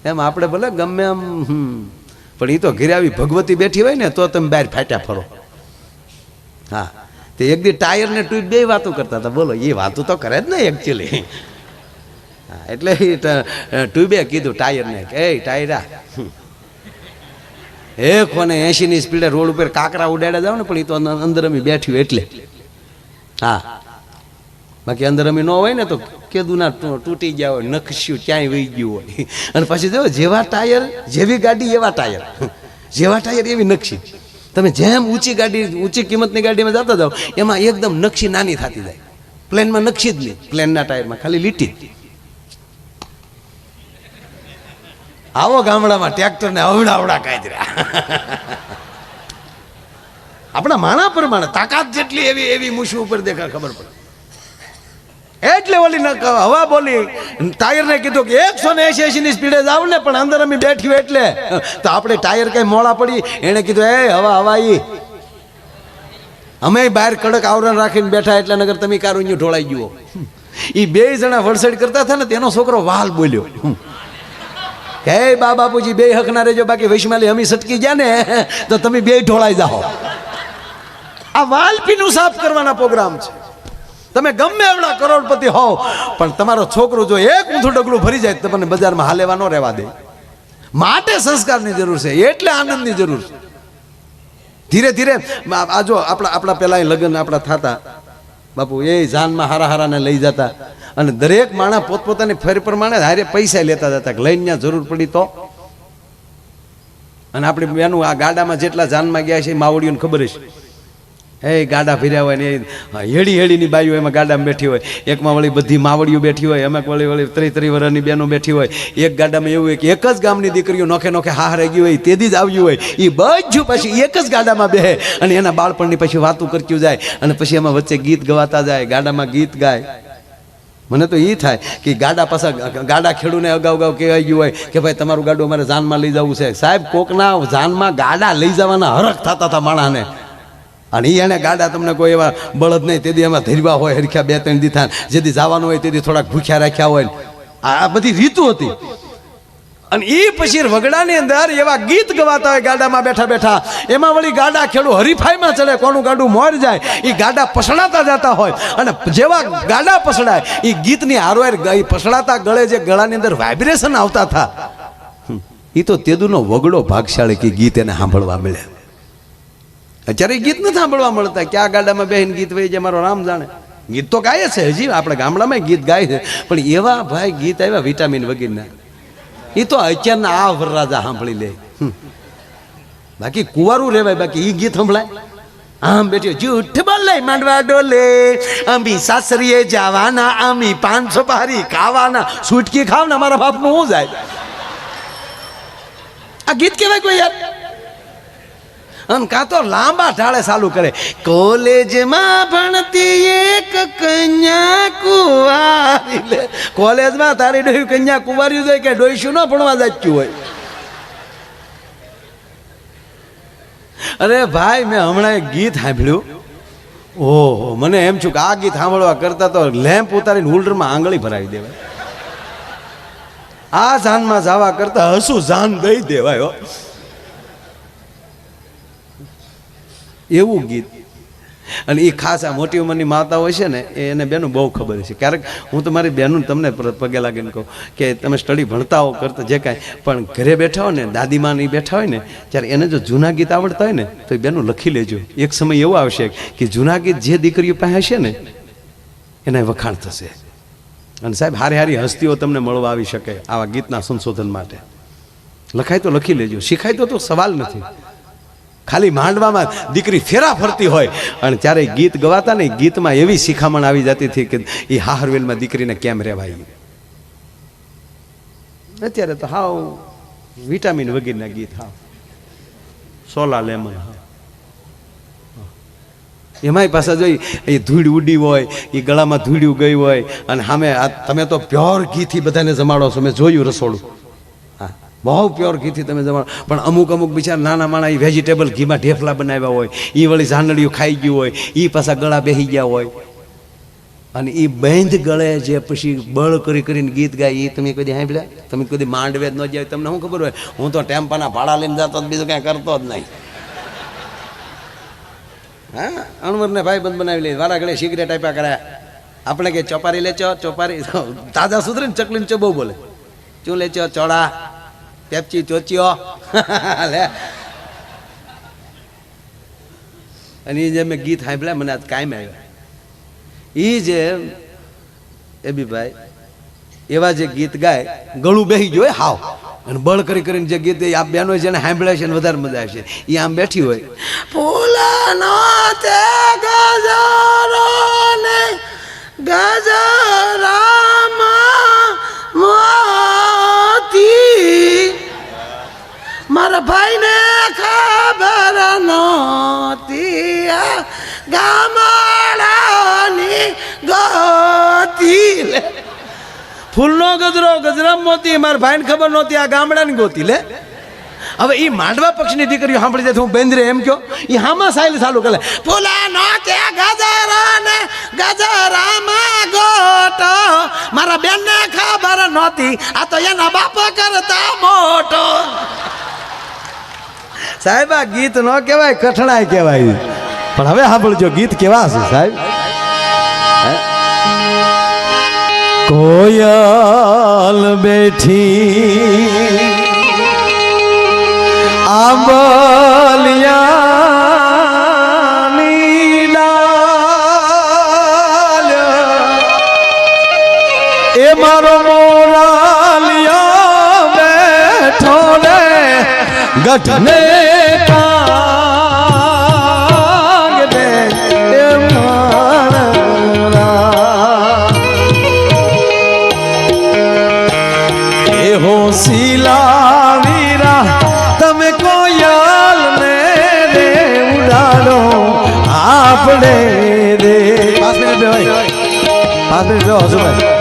એમ આપણે ભલે ગમે એમ, પણ એ તો ઘરે આવી ભગવતી બેઠી હોય ને તો તમે બહાર ફાટ્યા ફરો. હા, તે એક દી ટાયર ને ટ્યુબ બે વાતો કરતા હતા. બોલો, એ વાતો તો કરે જ ને એકચ્યુઅલી. એટલે ટ્યુબે કીધું ટાયરને કે એ ટાયરા, એક કોને 80ની સ્પીડે રોડ ઉપર કાંકરા ઉડાડ્યા જાવ ને, પણ એ તો અંદર અમે બેઠ્યું એટલે. હા, બાકી અંદર અમે ન હોય ને તો કીધું ના તૂટી ગયા હોય, નખસ્યું ક્યાંય વહી ગયું હોય. અને પછી જો જેવા ટાયર, જેવી ગાડી એવા ટાયર, જેવા ટાયર એવી નકશી. તમે જેમ ઊંચી ગાડી, ઊંચી કિંમતની ગાડીમાં જતા જાઓ એમાં એકદમ નકશી નાની થતી જાય. પ્લેનમાં નકશી જ નહીં, પ્લેનના ટાયરમાં ખાલી લીટી. આવો ગામડામાં ટ્રેક્ટર ને અવડાવડા કાઢ્યા. આપણા માણા પ્રમાણે તાકાત જેટલી એવી એવી મૂછું ઉપર દેખા ખબર પડે. એટલે ઓલી હવા બોલી, ટાયરને કીધું કે 180ની સ્પીડે જાવ ને, પણ અંદર અમે બેઠ્યું એટલે. તો આપણે ટાયર કઈ મોડા પડી. એને કીધું એ હવા ઈ અમે બહાર કડક આવરણ રાખીને બેઠા એટલે નગર તમે કારુન્યું ઢોળાઈ ગયો. એ બે જણા વરસાદ કરતા હતા ને તેનો છોકરો વાલ બોલ્યો કે બા બાપુજી બે હક ના રહેજો, બાકી વૈશ્માલી અમી સટકી ગયા ને તો તમે બે ઢોળાઈ જાઓ. આ વાલપીનું સાફ કરવાના પ્રોગ્રામ છે. તમે ગમે એવડા કરોડપતિ હોવ, પણ તમારો છોકરો જો એક ઊંધું ડગલું ભરી જાય તો તમને બજારમાં હાલેવા ન રહેવા દે. માટે સંસ્કારની જરૂર છે, એટલે આનંદની જરૂર છે. ધીરે ધીરે આ જો આપણા પેલા લગ્ન આપણા થતા, બાપુ એ જાનમાં હારા હારાને લઈ જતા, અને દરેક માણસ પોતપોતાની ફેર પ્રમાણે હારે પૈસા લેતા જતા કે લઈને ત્યાં જરૂર પડી તો. અને આપણે બેનું આ ગાડામાં જેટલા જાનમાં ગયા છે એ માવડીઓને ખબર છે. એ ગાડા ફર્યા હોય ને હેડી હેડીની બાઈઓ એમાં ગાડામાં બેઠી હોય, એકમાં વળી બધી માવડીઓ બેઠી હોય, એમાં વળી 30 વર્ષની બહેનો બેઠી હોય. એક ગાડામાં એવું હોય કે એક જ ગામની દીકરીઓ નોખે નોખે હાર રહી ગઈ હોય, તેથી જ આવ્યું હોય. એ બધું પછી એક જ ગાડામાં બેહે અને એના બાળપણની પછી વાતું કરતું જાય, અને પછી એમાં વચ્ચે ગીત ગવાતા જાય, ગાડામાં ગીત ગાય. મને તો એ થાય કે ગાડા પાછા ગાડા ખેડૂને અગાઉ કહેવાય ગયું હોય કે ભાઈ તમારું ગાડું અમારે જાનમાં લઈ જવું છે. સાહેબ, કોકના જાનમાં ગાડા લઈ જવાના હરખ થતા હતા માણસને. અને એને ગાડા તમને કોઈ એવા બળદ નહીં, તેથી એમાં ધરવા હોય હરખ્યા 2-3 દીથા, જેથી જવાનું હોય તેથી થોડાક ભૂખ્યા રાખ્યા હોય. આ બધી રીતો હતી. અને એ પછી વગડાની અંદર એવા ગીત ગવાતા હોય ગાડામાં બેઠા બેઠા. એમાં વળી ગાડા ખેડૂ હરીફાઈમાં ચડે, કોનું ગાડું મોર જાય. એ ગાડા પસડાતા જતા હોય, અને જેવા ગાડા પસડાય એ ગીતની હારવાર પસડાતા ગળે જે ગળાની અંદર વાઇબ્રેશન આવતા હતા, એ તો તેદુનો વગડો ભાગશાળી કે ગીત એને સાંભળવા મળે. અત્યારે ગીત નથી સાંભળવા મળતા. ક્યાં ગાડામાં બેહીને ગીત વહી જાય મારો રામ જાણે. ગીત તો ગાય છે, હજી આપણે ગામડામાં ગીત ગાય છે, પણ એવા ભાઈ ગીત આવ્યા વિટામિન વગેરેના. એ તો અત્યારના આ વરરાજા સાંભળી લે. બાકી કુંવારું રેવાય, બાકી ઈ ગીત સંભળાય. આમ બેઠ્યો જૂઠ બોલે માંડવા ડોલે, અમી સાસરીએ જવાના, અમી 500 પારી ખાવાના, સુટકી ખાવના, મારા બાપનું હું જાય. આ ગીત કેવાય કોઈ યાર? અને કાં તો લાંબા ઢાળે ચાલુ કરે, કોલેજમાં ભણતી એક કન્યા કુંવારી. કોલેજમાં તારી ડોહી કન્યા કુંવારી જાય કે ડોહીશું ન ભણવા જતું હોય? અરે ભાઈ, મેં હમણાં એક ગીત સાંભળ્યું. ઓહો, મને એમ છું કે આ ગીત સાંભળવા કરતા તો લેમ્પ ઉતારીને હોલ્ડરમાં આંગળી ભરાવી દેવાય. આ જાનમાં જવા કરતા હસું જાન દઈ દેવાય. એવું ગીત. અને એ ખાસ આ મોટી ઉંમરની માતા હોય છે ને, એને બેનું બહુ ખબર છે. ક્યારેક હું તો મારી બહેનું તમને પગે લાગીને કહું કે તમે સ્ટડી ભણતા હો કરતા જે કાંઈ, પણ ઘરે બેઠા હોય ને, દાદીમાં એ બેઠા હોય ને, ત્યારે એને જો જૂના ગીત આવડતા હોય ને તો એ બેનું લખી લેજો. એક સમય એવો આવશે કે જૂના ગીત જે દીકરીઓ પાસે હશે ને એના વખાણ થશે. અને સાહેબ, હારી હારી હસ્તીઓ તમને મળવા આવી શકે આવા ગીતના સંશોધન માટે. લખાય તો લખી લેજો, શીખાય તો સવાલ નથી. ખાલી માંડવામાં દીકરી ફેરા ફરતી હોય અને ત્યારે ગીત ગવાતા ને, ગીતમાં એવી શિખામણ આવી જતી હતી કે એ હાહરવેલમાં દીકરીને કેમ રહેવાય. અત્યારે તો હાવ વિટામિન વગેરેના ગીત, હાવ સોલા લેમન. એમાંય પાછા જોઈ એ ધૂળ ઉડી હોય, એ ગળામાં ધૂળ્યું ગઈ હોય, અને સામે તમે તો પ્યોર ઘીથી બધાને જમાડો છો. મેં જોયું રસોડું, બહુ પ્યોર ઘીથી તમે જમાડો. પણ અમુક બિચારા નાના માણા એ વેજીટેબલ ઘીમાં ઢેફલા બનાવ્યા હોય, એ વળી ઝાંડળીઓ ખાઈ ગયું હોય, એ પાછા ગળા બેસી ગયા હોય, અને એ બંધ ગળે જે પછી બળ કરીને ગીત ગાય. એ તમે કદી સાંભળ્યા? તમે કદી માંડવે જ ન જાય, તમને શું ખબર હોય? હું તો ટેમ્પાના ભાડા લઈને જતો, બીજું કાંઈ કરતો જ નહીં. હા, અણવરને ભાઈ બંધ બનાવી લે, વારા ઘડે સિગરેટ આપ્યા કર્યા. આપણે કે ચોપારી લેચો, ચોપારી તાજા સુધરે ને ચકલીને ચો બહુ બોલે. શું લેચો? ચોળા, પેપ્ચી, ચોચીઓ. લે. અને એ જે મેં ગીત સાંભળ્યા, મને આજ કાયમ આવ્યા. એ જે એબીભાઈ એવા જે ગીત ગાય, ગળું બેસી ગયું હોય હાવ, અને બળ કરીને જે ગીત આ બેનો જેને સાંભળ્યા છે ને વધારે મજા આવશે. એ આમ બેઠી હોય, ફૂલનો તે ગજરો ને ગજરામાં મોતી, મારા ભાઈને ખબર નહોતી ગામડાની ગોતી. લે, ફૂલનો ગજરો ગજરામ મોતી, મારા ભાઈને ખબર નહોતી આ ગામડાની ગોતી. લે, હવે એ માંડવા પક્ષની દીકરીઓ સાંભળી જાય તો હું બેન્દ્રે એમ કહો, એ હામાં સાયલ ચાલુ કરે, ફૂલનો તે ગજરો ને ગજરામાં ગોટો, મારા બેનને ખબર નહોતી આ તો એના બાપ કરતા મોટો. સાહેબ, આ ગીત ન કહેવાય, કઠણાય કહેવાય. પણ હવે સાંભળજો ગીત કેવા છે સાહેબ. કોયલ બેઠી આંબલિયાની ડાલ, એ મારો મોરાલિયા બેઠો ને ગઢને કાંગ દે, એ મારા એ હો શીલા વીરા, તમે કોયલ ને રે ઉડાડો આપણે રે. 5 મિનિટ ભાઈ, 5 મિનિટ રહો હજુ ભાઈ.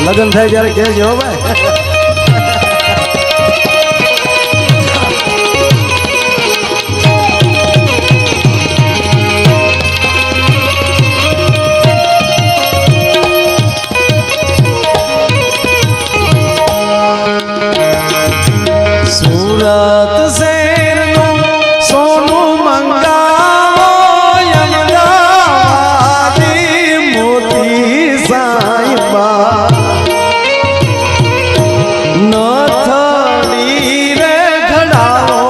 લગ્ન થાય ત્યારે કહેજો ભાઈ. સુરત શહેરનું સોનું મંગાવો અમદાવાદી મોતી સાઈબા નથડી રે ઘડાવો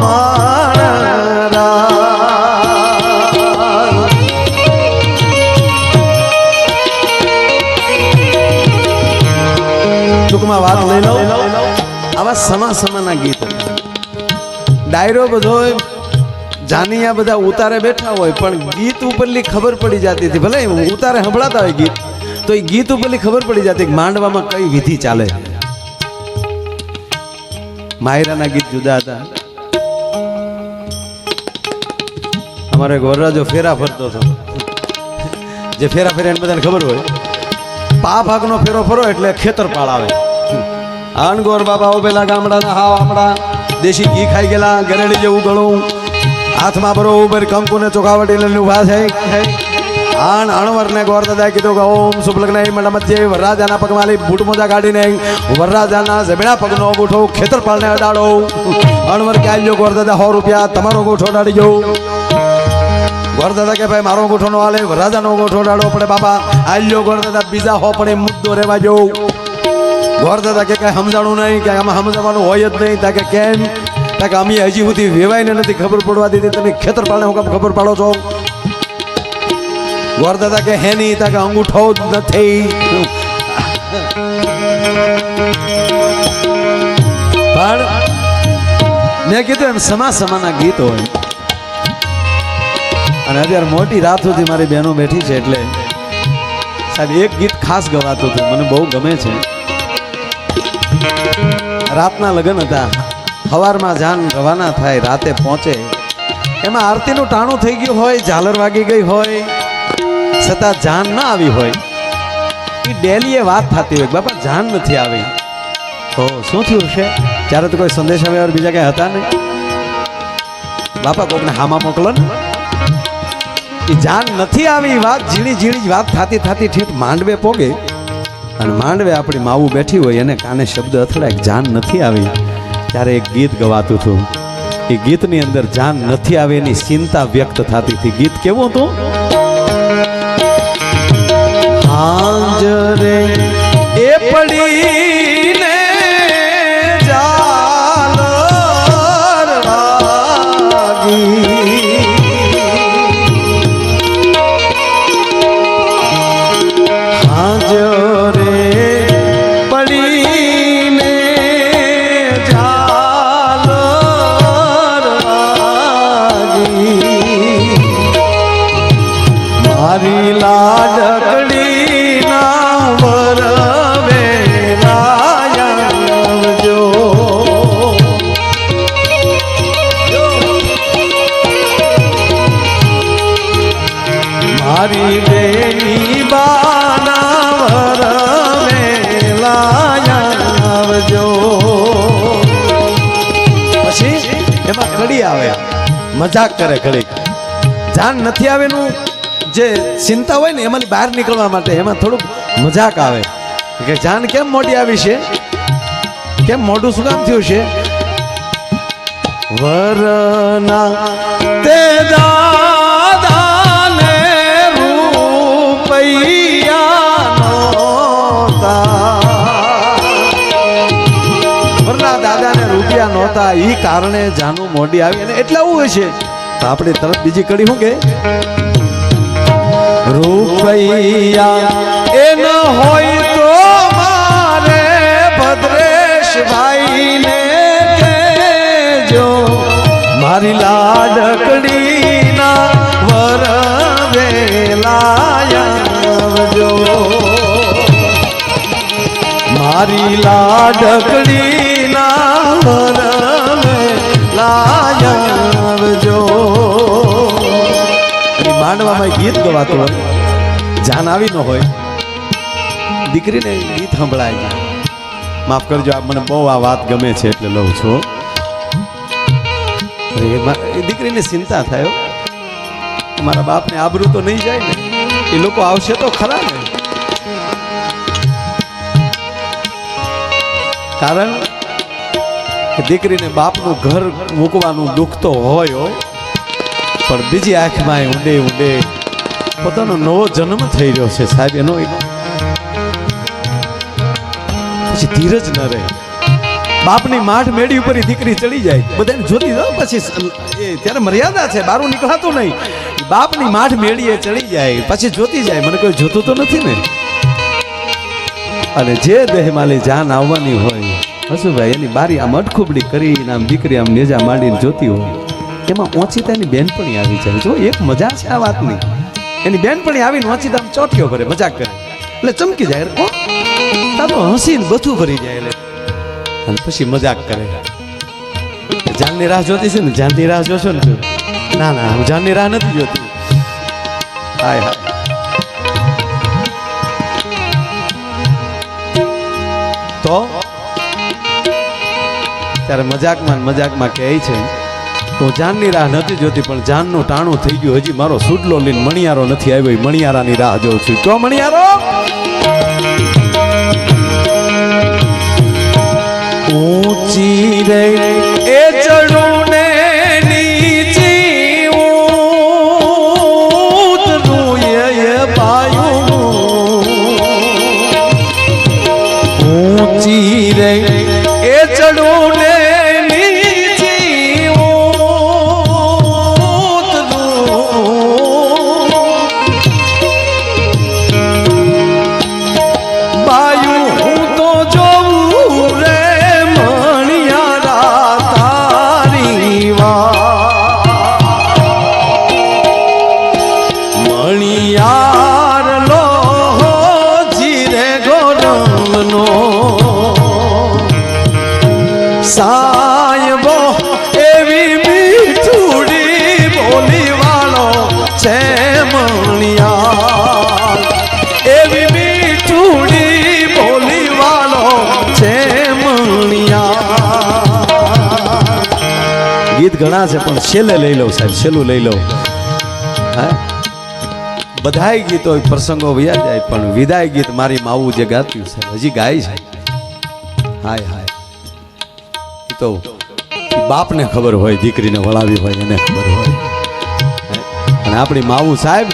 મારા. ટૂંકમાં વાત લઈ લો. આવા સમાના ગીત ડાયરો બધો જાનિયા બધા ઉતારે બેઠા હોય પણ ગીત ઉપરલી ખબર પડી જતી હતી. ભલે ઉતારે સંભળાતા હોય ગીત તો એ ગીત ઉપરલી ખબર પડી જતી કે માંડવામાં કઈ વિધિ ચાલે. માયરાના ગીત જુદા હતા. અમારે વરરાજો ફેરા ફરતો હતો. જે ફેરા ફેરા એને બધાને ખબર હોય પા ભાગનો ફેરો ફરો એટલે ખેતરપાળ આવે. અણગોર બાબા પેલા ગામડાના હાવ આમડા દેશી ઘી ખાઈ ગયેલા ગરેડી જેવું ગળું હાથમાં બરોબર કંકુને ચોખાવટી લઈને ઉભા થઈ. અણવરને ગોર દાદા કીધું કે ઓમ શુભલગ્ન મધ્ય વરરાજાના પગમાં લઈ બૂટ મોજા કાઢીને વરરાજાના જમણા પગનો અંગૂઠો ખેતરપાળને અડાડો. અણવર કે આલ્યો ગોર દાદા 100 રૂપિયા તમારો અંગૂઠો અડાડી જવું. ગોર દાદા કે ભાઈ મારો અંગૂઠો નો હાલે વરરાજાનો અંગૂઠો અડાડવો પડે. બાપા આલ્યો ગોર દાદા બીજા હો પણ એ મુદ્દો રહેવા જવું. ગોર દાદા કે કઈ સમજાણું નહીં કે આમાં સમજાવવાનું હોય જ નહીં. તા કે કેમ તા કે અમે હજી સુધી વેવાઈને નથી ખબર પડવા દીધી તમે ખેતરપાળને હું કામ ખબર પાડો છો. ગોર દાદા કે હે નહીં તા કે અંગૂઠો જ નથી. પણ મેં કીધું એમ સમાના ગીત હોય. અને અત્યારે મોટી રાત સુધી મારી બહેનો બેઠી છે એટલે સાહેબ એક ગીત ખાસ ગવાતું હતું મને બહુ ગમે છે. રાતના લગ્ન હતા. સવારમાં જાન રવાના થાય રાતે પહોંચે એમાં આરતીનું ટાણું થઈ ગયું હોય ઝાલર વાગી ગઈ હોય છતાં જાન ના આવી હોય. એ ડેલી એ વાત થતી હોય બાપા જાન નથી આવી. તો શું થયું છે? ત્યારે તો કોઈ સંદેશા વ્યવહાર બીજા કઈ હતા નહીં. બાપા કોકને હામાં મોકલો ને. એ જાન નથી આવી વાત ઝીણી ઝીણી વાત થતી ઠીક માંડવે પોગે અને માંડવે આપણી માવું બેઠી હોય એને કાને શબ્દ અથડાય જાન નથી આવી. ત્યારે એક ગીત ગવાતું હતું. એ ગીતની અંદર જાન નથી આવી એની ચિંતા વ્યક્ત થતી હતી. ગીત કેવું હતું? હાજરે એ પડીને ઝાલર વાગી મજાક કરે ઘડીક. જાન નથી આવેનું જે ચિંતા હોય ને એમાંથી બહાર નીકળવા માટે એમાં થોડુંક મજાક આવે કે જાન કેમ મોડી આવી છે, કેમ મોડું શું કામ થયું છે. વરના તે દાદાને રૂપિયા નહોતા ઈ કારણે જાનું મોડી આવી અને એટલે આવું હોય છે. તો આપણે તરત બીજી કડી શું કે રૂપિયા એ ન હોય તો મારે ભદ્રેશભાઈને કહેજો મારી લાડકડીના વર વેલા આવજો. મારી લાડકડીના માંડવામાં ગીત ગવાતું હોય જાન આવી ન હોય દીકરીને ગીત સંભળાય છે. માફ કરજો, આ મને બહુ આ વાત ગમે છે એટલે લઉં છું. એ દીકરીને ચિંતા થાય મારા બાપને આબરૂ તો નહીં જાય ને, એ લોકો આવશે તો ખરા ને. કારણ કે દીકરીને બાપનું ઘર મૂકવાનું દુઃખ તો હોય, પણ બીજી આંખમાં ઊંડે ઊંડે પોતાનો નવો જન્મ થઈ રહ્યો છે સાહેબ, એનો પછી ધીરજ ન રહે. બાપની માઠ મેળી ઉપર દીકરી ચડી જાય, બધાને જોતી જાઓ પછી ત્યારે મર્યાદા છે, બારું નીકળાતું નહીં. બાપની માઠ મેળીએ ચડી જાય પછી જોતી જાય, મને કોઈ જોતું તો નથી ને. અને જે દેહમાલી જાન આવવાની હોય હસુભાઈ, એની બારી આમ અટખુબડી કરીને આમ દીકરી આમ નેજા માંડીને જોતી હોય, એમાં ઓચિતાની બેનપણી આવી જાય. જો એક મજા છે આ વાતની, એની બેનપણી આવીને ઓચિતા આમ ચોટીઓ ભરે, મજાક કરે એટલે ચમકી જાય, કોણ તારો હસીને બધું ભરી જાય એટલે. અને પછી મજાક કરે, જાનની રાહ જોતી છે ને, જાનની રાહ જોશો ને? ના ના, હું જાનની રાહ નથી જોતી. હાય હાય. તો ત્યારે મજાકમાં કહે છે તો જાનની રાહ નથી જોતી, પણ જાનનું ટાણું થઈ ગયું, હજી મારો સુડલો લઈને મણિયારો નથી આવ્યો, મણિયારાની રાહ જોઉં છું. કયો મણિયારો? ઊંચી રે એ ચડું ને નીચી ઉતરું એ પાયું, ઊંચી રે એ ચડું ને નીચી ઉતરું પાયું હું તો જોઉં રે મણિયાર લો જીરે ગોરમનો સાયબો એવી મીઠુડી બોલી વાળો છે મણિયાર, એવી મીઠુડી બોલી વાળો છે મણિયાર. ગીત ઘણા છે પણ છેલ્લે લઈ લઉં સાહેબ, છેલ્લું લઈ લઉં. હા, બધાય ગીતો પ્રસંગો વયા જાય, પણ વિદાય ગીત મારી માવું જે ગાતું છે હજી ગાય છે. હાય હાય. તો બાપને ખબર હોય, દીકરીને વળાવી હોય એને ખબર હોય. અને આપણી માવું સાહેબ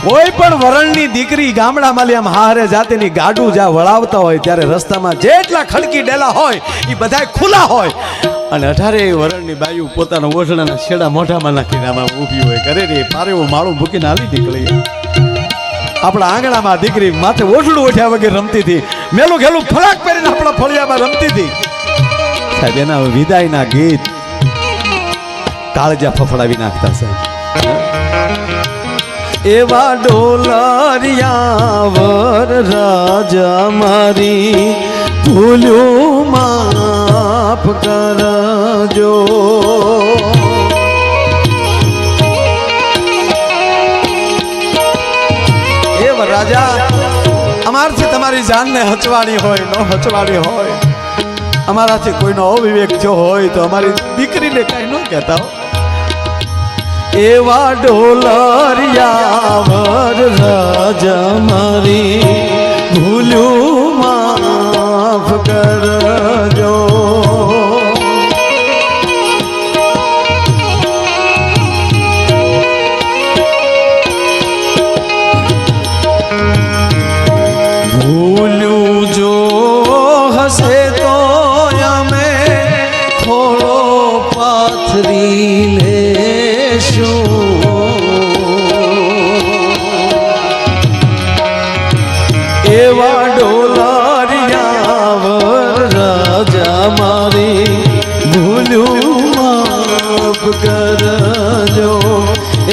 કોઈ પણ વરણની દીકરી ગામડામાં આમ હારે જાતિની ગાડું જ્યાં વળાવતા હોય ત્યારે રસ્તામાં જેટલા ખડકી ડેલા હોય એ બધા ખુલ્લા હોય, અને 18 વરણની બાયું પોતાના ઓઢણાના છેડા મોઢામાં નાખીને આમાં ઊભી હોય, કરે રે પારેવું માળું મૂકીને હાલી નીકળી. આપણા આંગણામાં દીકરી માથે ઓઢણું ઓઢ્યા વગર રમતી હતી, મેલું ઘેલું ફરાક પહેરીને આપણા ફળિયામાં રમતી હતી સાહેબ. એના વિદાયના ગીત કાળજા ફફડાવી નાખતા સાહેબ. એવા ડોલરિયા વર રાજા મારી ભૂલ્યું માફ કરજો. એવા રાજા અમારથી તમારી જાનને હચવાડી હોય ન હચવાડી હોય, અમારાથી કોઈનો અવિવેક થયો હોય તો અમારી દીકરીને કઈ ન કહેતા. એવા ડોલરિયા વર રાજા મારી ભૂલ્યું માફ કરજો. ભૂલ્યું જો હશે તો અમે થોડો પાથરી લેશું, એવા ડોલરિયા વર રાજા મારી ભૂલ્યું માફ કરજો.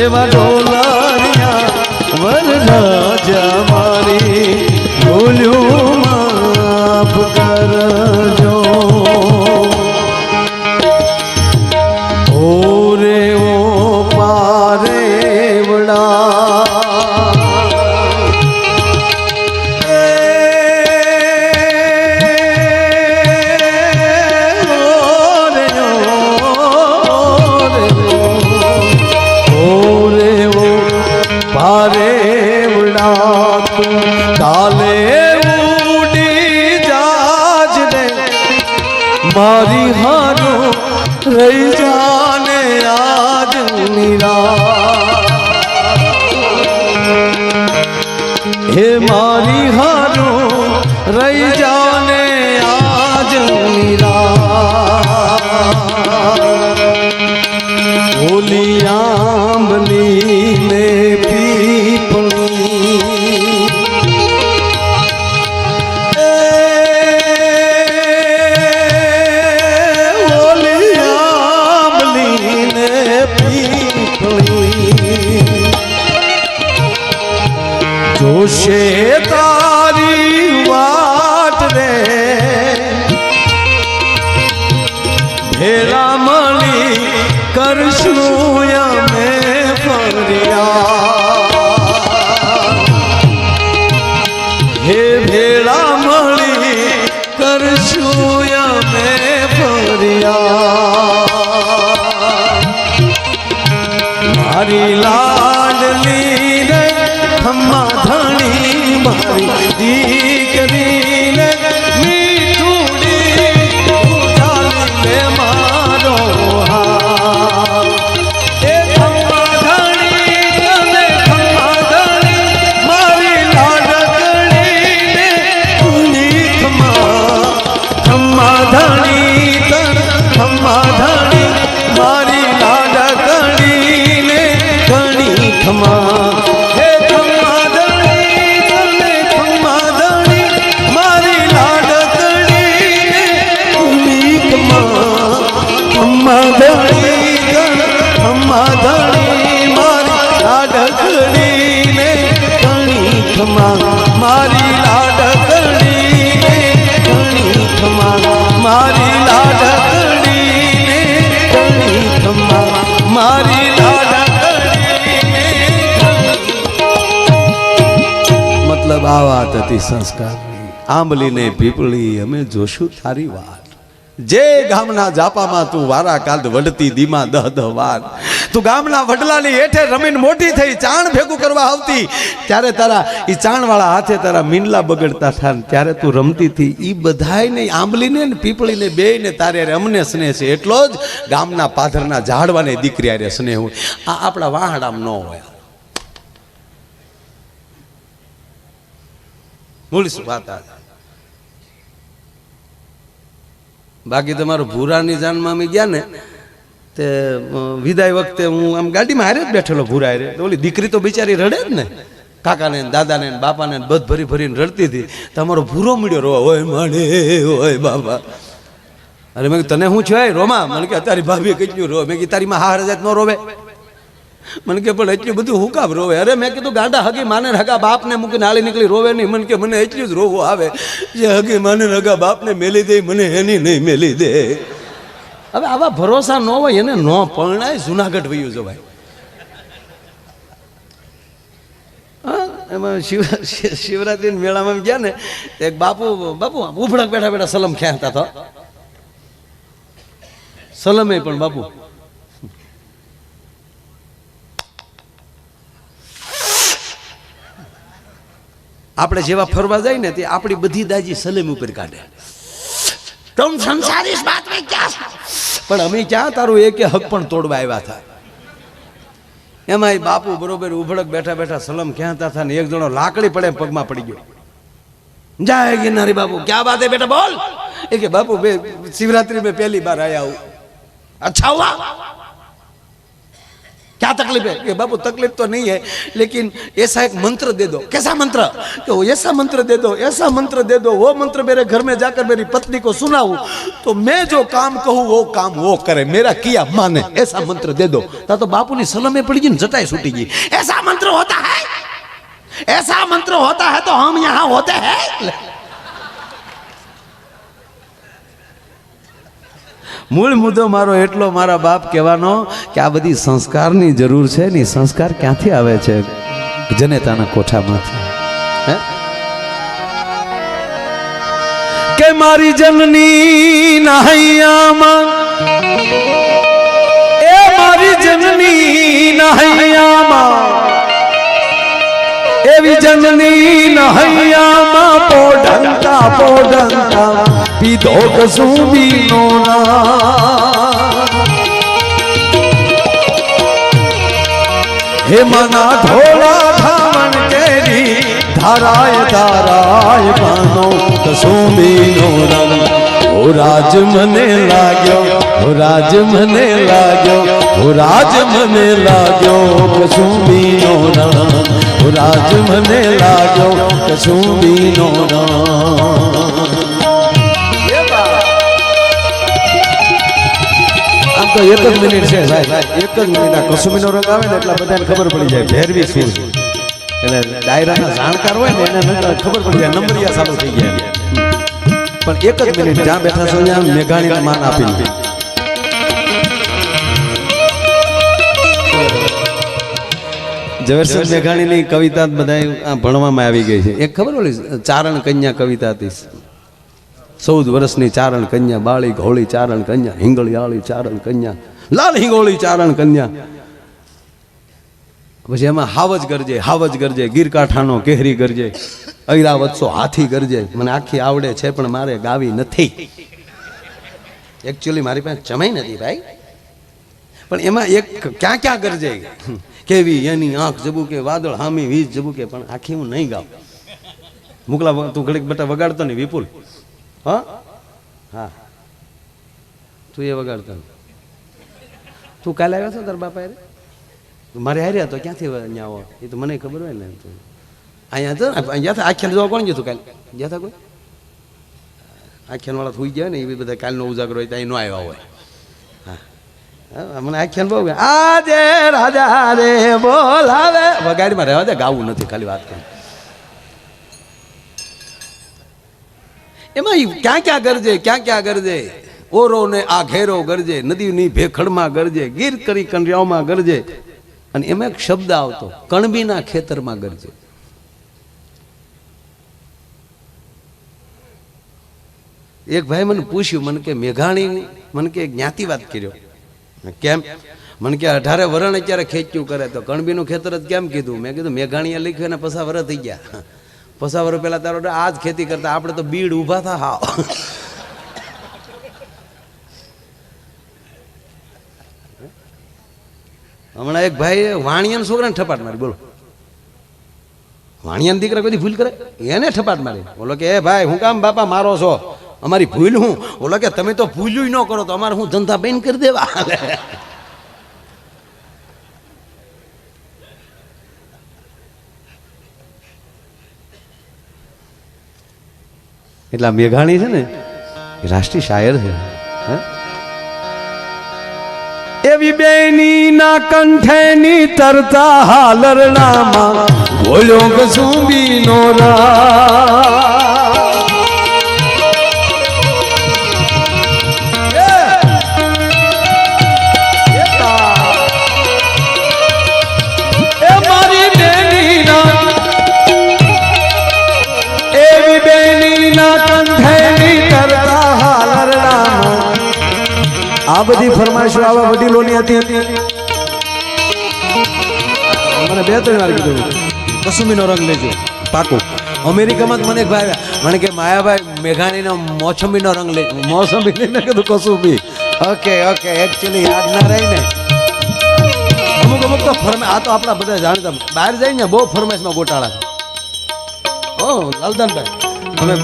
એવા ડોલરિયા વર રાજા મારી ભૂલ્યું માફ કરજો. ઓરે ઓ પારેવડા કાલે ઉડી જાજ રે મારી હારો રહી જાને આજ હે મારી હારો રહી જાને આજ ઓલી આંબલી ને પીપળી ઓલી આંબલી ને પીપળી જોશે તારી વાટ રે ભેળા મળી કરશું અમે ફરિયાદ હે ભેળા મળી કરશું અમે ફરિયાદ મારી લાડલી રે ખમ્મા ધણી મારી દીકરી ને મીઠુડી ચાલી લે મારો મારી લાડકડી ને ઘણી ખમા મારી લાડકડી ને ઘણી ખમા મારી લાડકડી મતલબ આ વાત હતી સંસ્કારની આંબલી ને પીપળી અમે જોશું તારી વાત જે ગામના જાપામાં તું વારા કાંદ વડતી દીમાં 10 વાર તું ગામના વડલાની હેઠે રમીને મોટી થઈ ચાણ ભેગું કરવા આવતી ત્યારે તારા ઈ ચાણવાળા હાથે તારા મીંડલા બગડતા થાય ત્યારે તું રમતી હતી ઈ બધાયને આંબલીને ને પીપળીને બેયને તારે અમને સ્નેહ છે એટલો જ ગામના પાથરના ઝાડવાને દીકરી આરે સ્નેહ હોય આ આપણા વાહડામાં ન હોય બોલીશ વાત આ બાકી તમારું ભૂરાની જાનમાં અમે ગયા ને તે વિદાય વખતે હું આમ ગાડીમાં હારે જ બેઠેલો ભૂરા હારે ઓલી દીકરી તો બિચારી રડે જ ને કાકાને દાદાને બાપાને બધ ભરી ભરીને રડતી હતી તમારો ભૂરો મળ્યો રોવા હોય માણે હોય બાપા અરે મેં તને શું છે રોમા મને કે તારી ભાભી કેટલું રોવે મેં કે તારી માં હાર જાત ન રોવે મને કે પણ એટલું બધું હું કામ રોવે અરે મેં કીધું ગાંડા હગી માને હગા બાપને મૂકીને નાળી નીકળી રોવે નહીં મને કે મને એટલું જ રોવું આવે જે હગી માને હગા બાપને મેલી દે મને એની નહીં મેલી દે હવે આવા ભરોસા ન હોય એને ન પરણાય જુનાગઢ વયું જવાય એમાં શિવરાત્રી મેળામાં ગયા ને એક બાપુ ઉભડક બેઠા બેઠા સલમ ખેંચતા હતા સલમે પણ બાપુ આપણે જેવા ફરવા જાય ને તે આપણી બધી દાજી સલેમ ઉપર કાઢે तुम संसार इस बात में क्या પણ અમે ક્યાં તારું એક હક પણ તોડવા આવ્યા હતા એમાં બાપુ બરોબર ઉભડક બેઠા બેઠા સલમ ક્યાંતા હતા ને એક જણો લાકડી પડે પગમાં પડી ગયો જય ગિરનારી બાપુ क्या बात है बेटा बोल એ કે બાપુ शिवरात्रि में पहली बार आया हूं अच्छा हुआ क्या तकलीफ है कि बापू तकलीफ तो नहीं है लेकिन ऐसा एक मंत्र दे दो कैसा मंत्र तो ऐसा मंत्र दे दो ऐसा मंत्र दे दो वो मंत्र मेरे घर में जाकर मेरी पत्नी को सुनाऊं तो मैं जो काम कहूं वो काम वो करे मेरा किया माने ऐसा मंत्र दे दो तो बापू ने सलमे पड़ी गई जटाई छूटी गई ऐसा मंत्र होता है ऐसा मंत्र होता है तो हम यहाँ होते हैं મૂળ મુદ્દો મારો એટલો મારા બાપ કહેવાનો કે આ બધી સંસ્કારની જરૂર છે ને સંસ્કાર ક્યાંથી આવે છે જનેતાના કોઠામાંથી હે કે મારી જનની નહૈયામાં એ મારી જનની નહૈયામાં એવી જનની નહૈયામાં પોઢંતા પીધો કસુંબીનો હે મના ઢોળા ધામણ કેરી ધારાય ધારાય પાનો કસુંબીનો રંગ ઓ રાજ મને લાગ્યો ઓ રાજ મને લાગ્યો ઓ રાજ મને લાગ્યો કસુંબીનો રંગ ઓ રાજ મને લાગ્યો કસુંબીનો રંગ તો એક જ મિનિટ છે સાહેબ, એક જ મિનિટ. આ કસુંબીનો રંગ આવે ને એટલે બધાને ખબર પડી જાય ભેરવી શું છે. એટલે ડાયરાના જાણકાર હોય ને એને ખબર પડી જાય, નંબરિયા ચાલુ થઈ ગયા. પણ એક જ મિનિટ જ્યાં બેઠા છો ત્યાં મેઘાણીને માન આપી. ઝવેરચંદ મેઘાણીની કવિતા બધા ભણવામાં આવી ગઈ છે. એક ખબર ઓલી ચારણ કન્યા કવિતા હતી, 14 વર્ષની ચારણ કન્યા, બાળી ઘોળી ચારણ કન્યા, હિંગળિયાળી ચારણ કન્યા, લાલ હિંગોળી ચારણ કન્યા. પછી એમાં હાવજ ગરજે ગીરકાંઠાનો કેહરી ગરજે, ઐરાવતસો હાથી ગરજે. મને આખી આવડે છે પણ મારે ગાવી નથી. એકચ્યુઅલી મારી પાસે જમાઈ નથી ભાઈ. પણ એમાં એક ક્યાં ક્યાં ગરજે, કેવી એની આંખ જબુકે, વાદળ હામી વીજ જબુકે, પણ આખી હું નહીં ગાઉં. મોકલા તું ઘડીક બેટા વગાડતો ને વિપુલ. હા હા તું એ વગાડતો. તું કાલે આવ્યો છો તાર બાપા રે? મારે હાર્યા તો ક્યાંથી અહીંયા આવો એ તો મને ખબર હોય ને. અહીંયા તો અહીંયા આખ્યાન જોવા કોણ ગયું તું કાલે? ગયા હતા કોઈ આખ્યાન વાળા થઈ ગયા ને એ બધા કાલનો ઉજાગરો હોય ત્યાં ન આવ્યા હોય. હા મને આખ્યાન બહુ આજે રાજા રે બોલાવે વગાડીમાં રહેવા દે, ગાવું નથી, ખાલી વાત કરી. એમાં ક્યાં ક્યાં ગરજે, ઓરો ને આ ઘેરો ગરજે, નદીની ભેખડમાં ગરજે, ગીર કરી કંડિયાઓમાં ગરજે. અને એમાં એક શબ્દ આવતો, કણબીના ખેતરમાં ગરજે. એક ભાઈ મને પૂછ્યું, મને કે મેઘાણી મને કે જ્ઞાતિવાદ કર્યો. કેમ? મને કે 18 વરણ અત્યારે ખેંચ્યું કરે તો કણબીનું ખેતર જ કેમ કીધું? મેં કીધું મેઘાણીએ લખ્યું ને 50 વર્ષ થઈ ગયા. 50 વર્ષ પહેલા તારો આ જ ખેતી કરતા, આપણે તો બીડ ઊભા થા. હા હમણાં એક ભાઈ વાણિયાના છોકરાને ઠપાટ મારી. બોલો, વાણિયાના દીકરા કોઈ ભૂલ કરે એને ઠપાટ મારી. બોલો કે એ ભાઈ હું કામ બાપા મારો છો, અમારી ભૂલ હું? બોલો કે તમે તો ભૂલ્યું ન કરો તો અમારે હું ધંધા બેન કરી દેવા? એટલે મેઘાણી છે ને એ રાષ્ટ્રીય શાયર છે. એવી બેની ના કંઠેની તરતા હાલરણામાં ગોળ્યો કસુંબીનો આ બધી ફરમાઈશો આવા વડીલોની હતી. મને 2-3 વાર કીધું કસુંબીનો રંગ લેજો પાકું. અમેરિકામાં મને એક ભાઈ મને કે માયાભાઈ મેઘાણીનો મોસંબીનો રંગ લે. મોસંબી લઈને કીધું કસુંબી. ઓકે એકચ્યુઅલી યાદ ના રહી ને અમુક તો ફરમાઈ. આ તો આપણા બધા જાણતા, બહાર જઈને બહુ ફરમાઈશમાં ગોટાળા. ઓ લાલદાનભાઈ અમે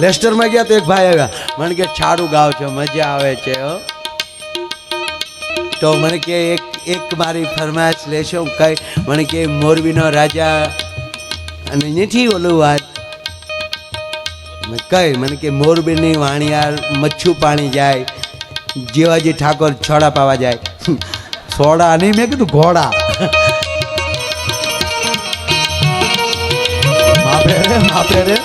લેસ્ટરમાં ગયા તો એક ભાઈ આવ્યા, મને કે છાડું ગાવ છો, મજા આવે છે. તો મને કે એક મારી ફરમાઈશ લેશો કઈ? મને કે મોરબીનો રાજા અને નથી ઓલું વાત કઈ? મને કે મોરબીની વાણિયાર મચ્છું પાણી જાય, જીવાજી ઠાકોર છોડા પાવા જાય. છોડા નહીં, મેં કીધું ઘોડા. માપે રે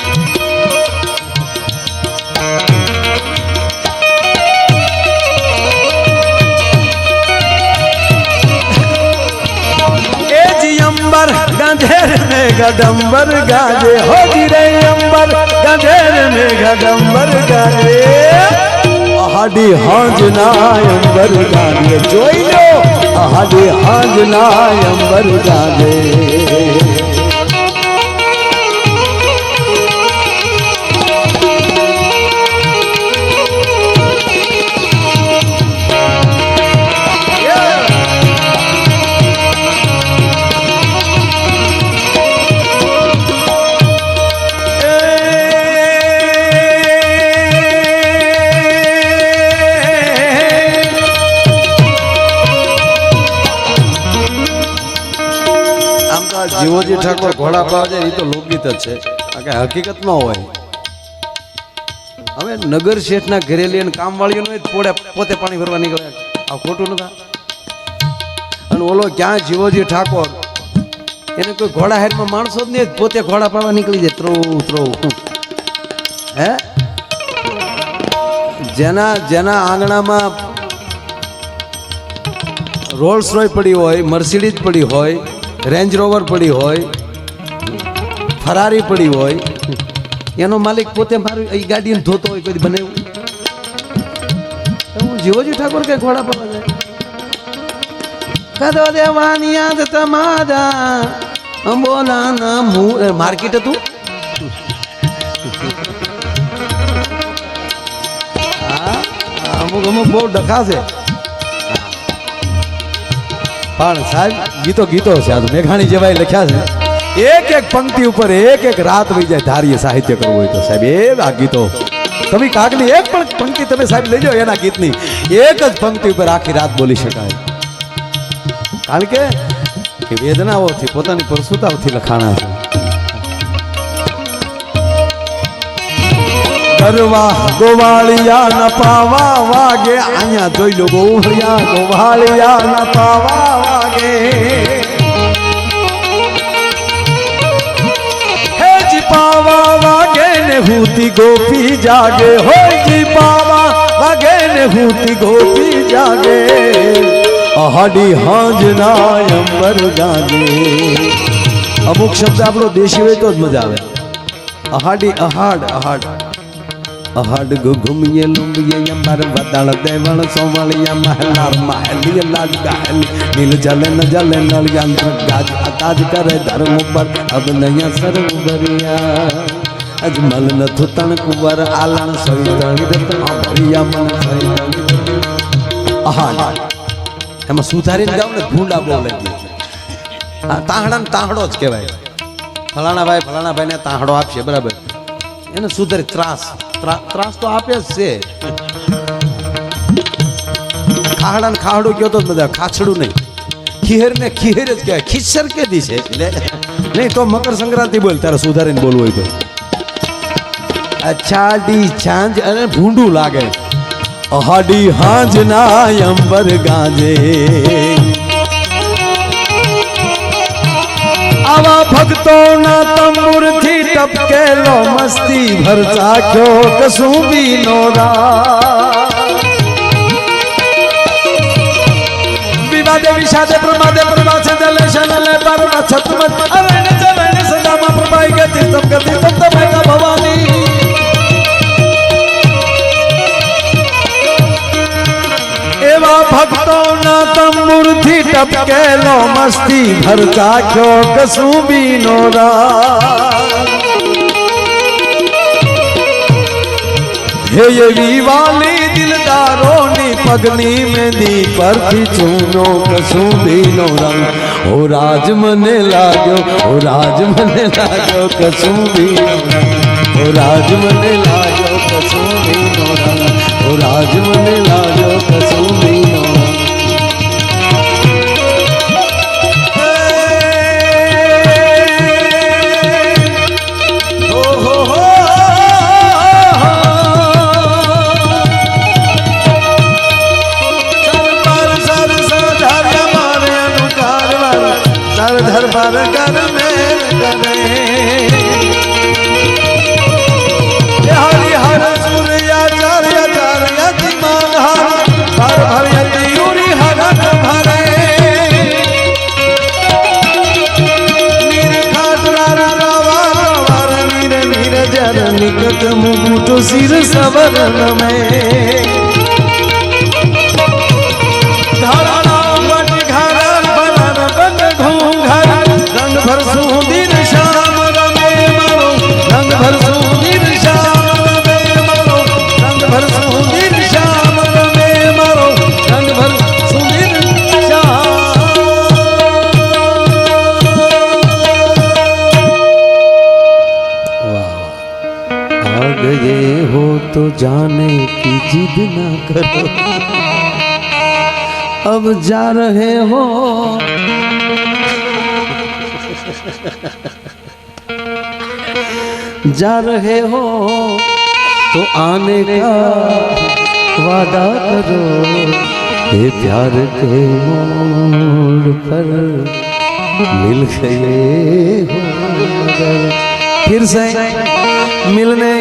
गंधेर में गडम्बर गाजे, हो गिरे अंबर गंधेर में गडम्बर गाजे, आहाडी हांज ना अंबर गाजे. જોઈ લો આહાડી હાંજ ના અંબર ગાજે. ઠાકોર ઘોડા પાવા જાય એ તો લોકગીત જ છે, આ કઈ હકીકત ન હોય. હવે નગર શેઠના ઘરે લઈને કામવાળીઓ નો પોતે પાણી ભરવા નીકળે, આ ખોટું નતા. અને ઓલો ક્યાં જીવોજી ઠાકોર એને કોઈ ઘોડા હેરમાં માણસો જ નહીં, પોતે ઘોડા પાવા નીકળી જાય ત્રૌ. હે જેના આંગણામાં રોલ્સ રોય પડી હોય, મર્સિડીઝ પડી હોય, રેન્જ રોવર પડી હોય, ફરારી પડી હોય, એનો માલિક પોતે મારું એ ગાડીને ધોતો હોય, કોઈ બનાવ્યું. હું જીવોજી ઠાકોર કઈ ઘોડા પાવા જાય? કદો દેવાની યાદ તમારા બોલાના માર્કેટ હતું. અમુક બહુ ડખા છે પણ સાહેબ ગીતો છે. આ મેઘાણી જેવા લખ્યા છે, એક પંક્તિ ઉપર એક રાત વહી જાય. ધારીએ સાહિત્ય કરવું હોય તો સાહેબ એ આ ગીતો તમે કાગની એક પણ પંક્તિ તમે સાહેબ લઈ જાઓ એના ગીતની, એક જ પંક્તિ ઉપર આખી રાત બોલી શકાય. કારણ કે વેદનાઓથી પોતાની પરસુતાઓથી લખાણા છે. કરવા ગોવાળિયા ન પાવા વાગે, અહીંયા જોઈ લો ગોવાળિયા ન પાવા વાગે. હે જી પાવા વાગે ને હુતી ગોપી જાગે, હોય જી પાવા વાગે ને હુતી ગોપી જાગે. અહાડી હાંજના અંબર ગાગે. અમુક શબ્દ આપણો દેશી હોય તો જ મજા આવે. અહાડી અહાડ ઘુમીએ લુંબીએ અંબર વદાળ દેવળ સોમળિયા મહેલાર મહેલી લાડ ગાલ નીલ જલે ન જલે નળ યંત્ર ગાજ અતાજ કરે ધર્મ પર અબ નયા સરવરિયા. અજમલ ન થુતણ કુંવર આલણ સવિતણ રતન ભરિયા મન સવિતણ. અહાડ એમાં સુધારીને ગાવ ને ભૂંડા બોલે. તાહડા તાહડો જ કહેવાય. ફલાણા ભાઈ ને તાહડો આપશે બરાબર, એને સુધારી ત્રાસ તો આપે જ છે. ખાહડા ને ખાહડું કયો તો બધા ખાછડું નહીં, ખીહેર ને ખીહેર જ કહેવાય. ખીસર કે દીશે નહીં તો મકર સંક્રાંતિ બોલ તારે સુધારીને બોલવું હોય તો. અછાડી છાંજ અને ભૂંડું લાગે. અહાડી હાંજ ના અંબર ગાજે. આવા ભક્તોના તંબુર થી ટપકેલો મસ્તી ભર ચાખ્યો કસુંબી નો વિવાદે વિષાદે પ્રમાદે પ્રવાસે દલે શનલે પરમ છતમત અરણ ચરણ સદામાં પ્રભાઈ ગતિ તમ ગતિ તમ તમ ભવાની. એવા ભક્તોના તંબુર થી ટપકેલો મસ્તી ભર ચાખ્યો કસુંબી નો હે એવી વાલી દિલદારોની પગની મેંદી પરથી ચૂનો કસુંબી નો રંગ. ઓ રાજ મને લાગ્યો, ઓ રાજ મને લાગ્યો કસુંબી નો રંગ. ઓ રાજ મને લાગ્યો કસુંબી નો રંગ. ઓ રાજ મને લાગ્યો કસુંબી નો રંગ. दरबार कर में करे हरि हर सूर्याचार्य आचार्य दिमान हर भर यूरी हरन भरे नीर खाटरा रावर नीर नीर जर निकट मुकुट सिर सवरन में गए हो तो जाने की जिद ना करो, अब जा रहे हो जा रहे हो तो आने का वादा करो, ये प्यार के मोड़ पर मिल गए हो मगर फिर से मिलने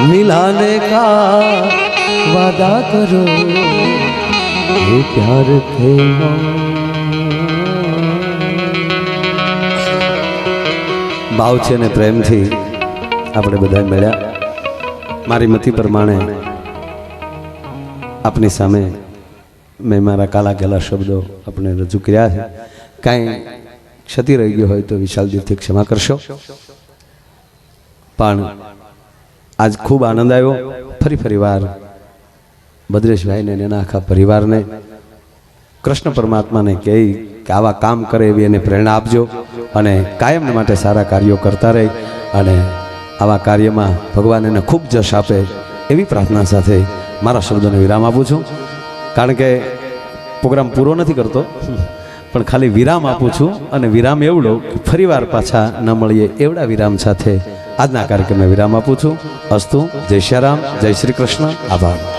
मिलाने का वादा करो, ये प्यार के भाव છે ને પ્રેમથી આપણે બધા મળ્યા. મારી મતિ પ્રમાણે આપની સામે મેં મારા કાલા ગેલા શબ્દો આપણે રજૂ કર્યા છે. કાંઈ ક્ષતિ રહી ગયો હોય તો વિશાલ દિલથી ક્ષમા કરશો. પણ આજ ખૂબ આનંદ આવ્યો. ફરી વાર ભદ્રેશભાઈને અને એના આખા પરિવારને કૃષ્ણ પરમાત્માને કહી કે આવા કામ કરે એવી એને પ્રેરણા આપજો અને કાયમને માટે સારા કાર્યો કરતા રહે અને આવા કાર્યમાં ભગવાન એને ખૂબ જશ આપે એવી પ્રાર્થના સાથે મારા શબ્દોને વિરામ આપું છું. કારણ કે પ્રોગ્રામ પૂરો નથી કરતો પણ ખાલી વિરામ આપું છું અને વિરામ એવડો કે ફરીવાર પાછા ન મળીએ એવડા વિરામ સાથે આજના કાર્યક્રમને વિરામ આપું છું. અસ્તુ. જય શ્રી રામ, જય શ્રી કૃષ્ણ. આભાર.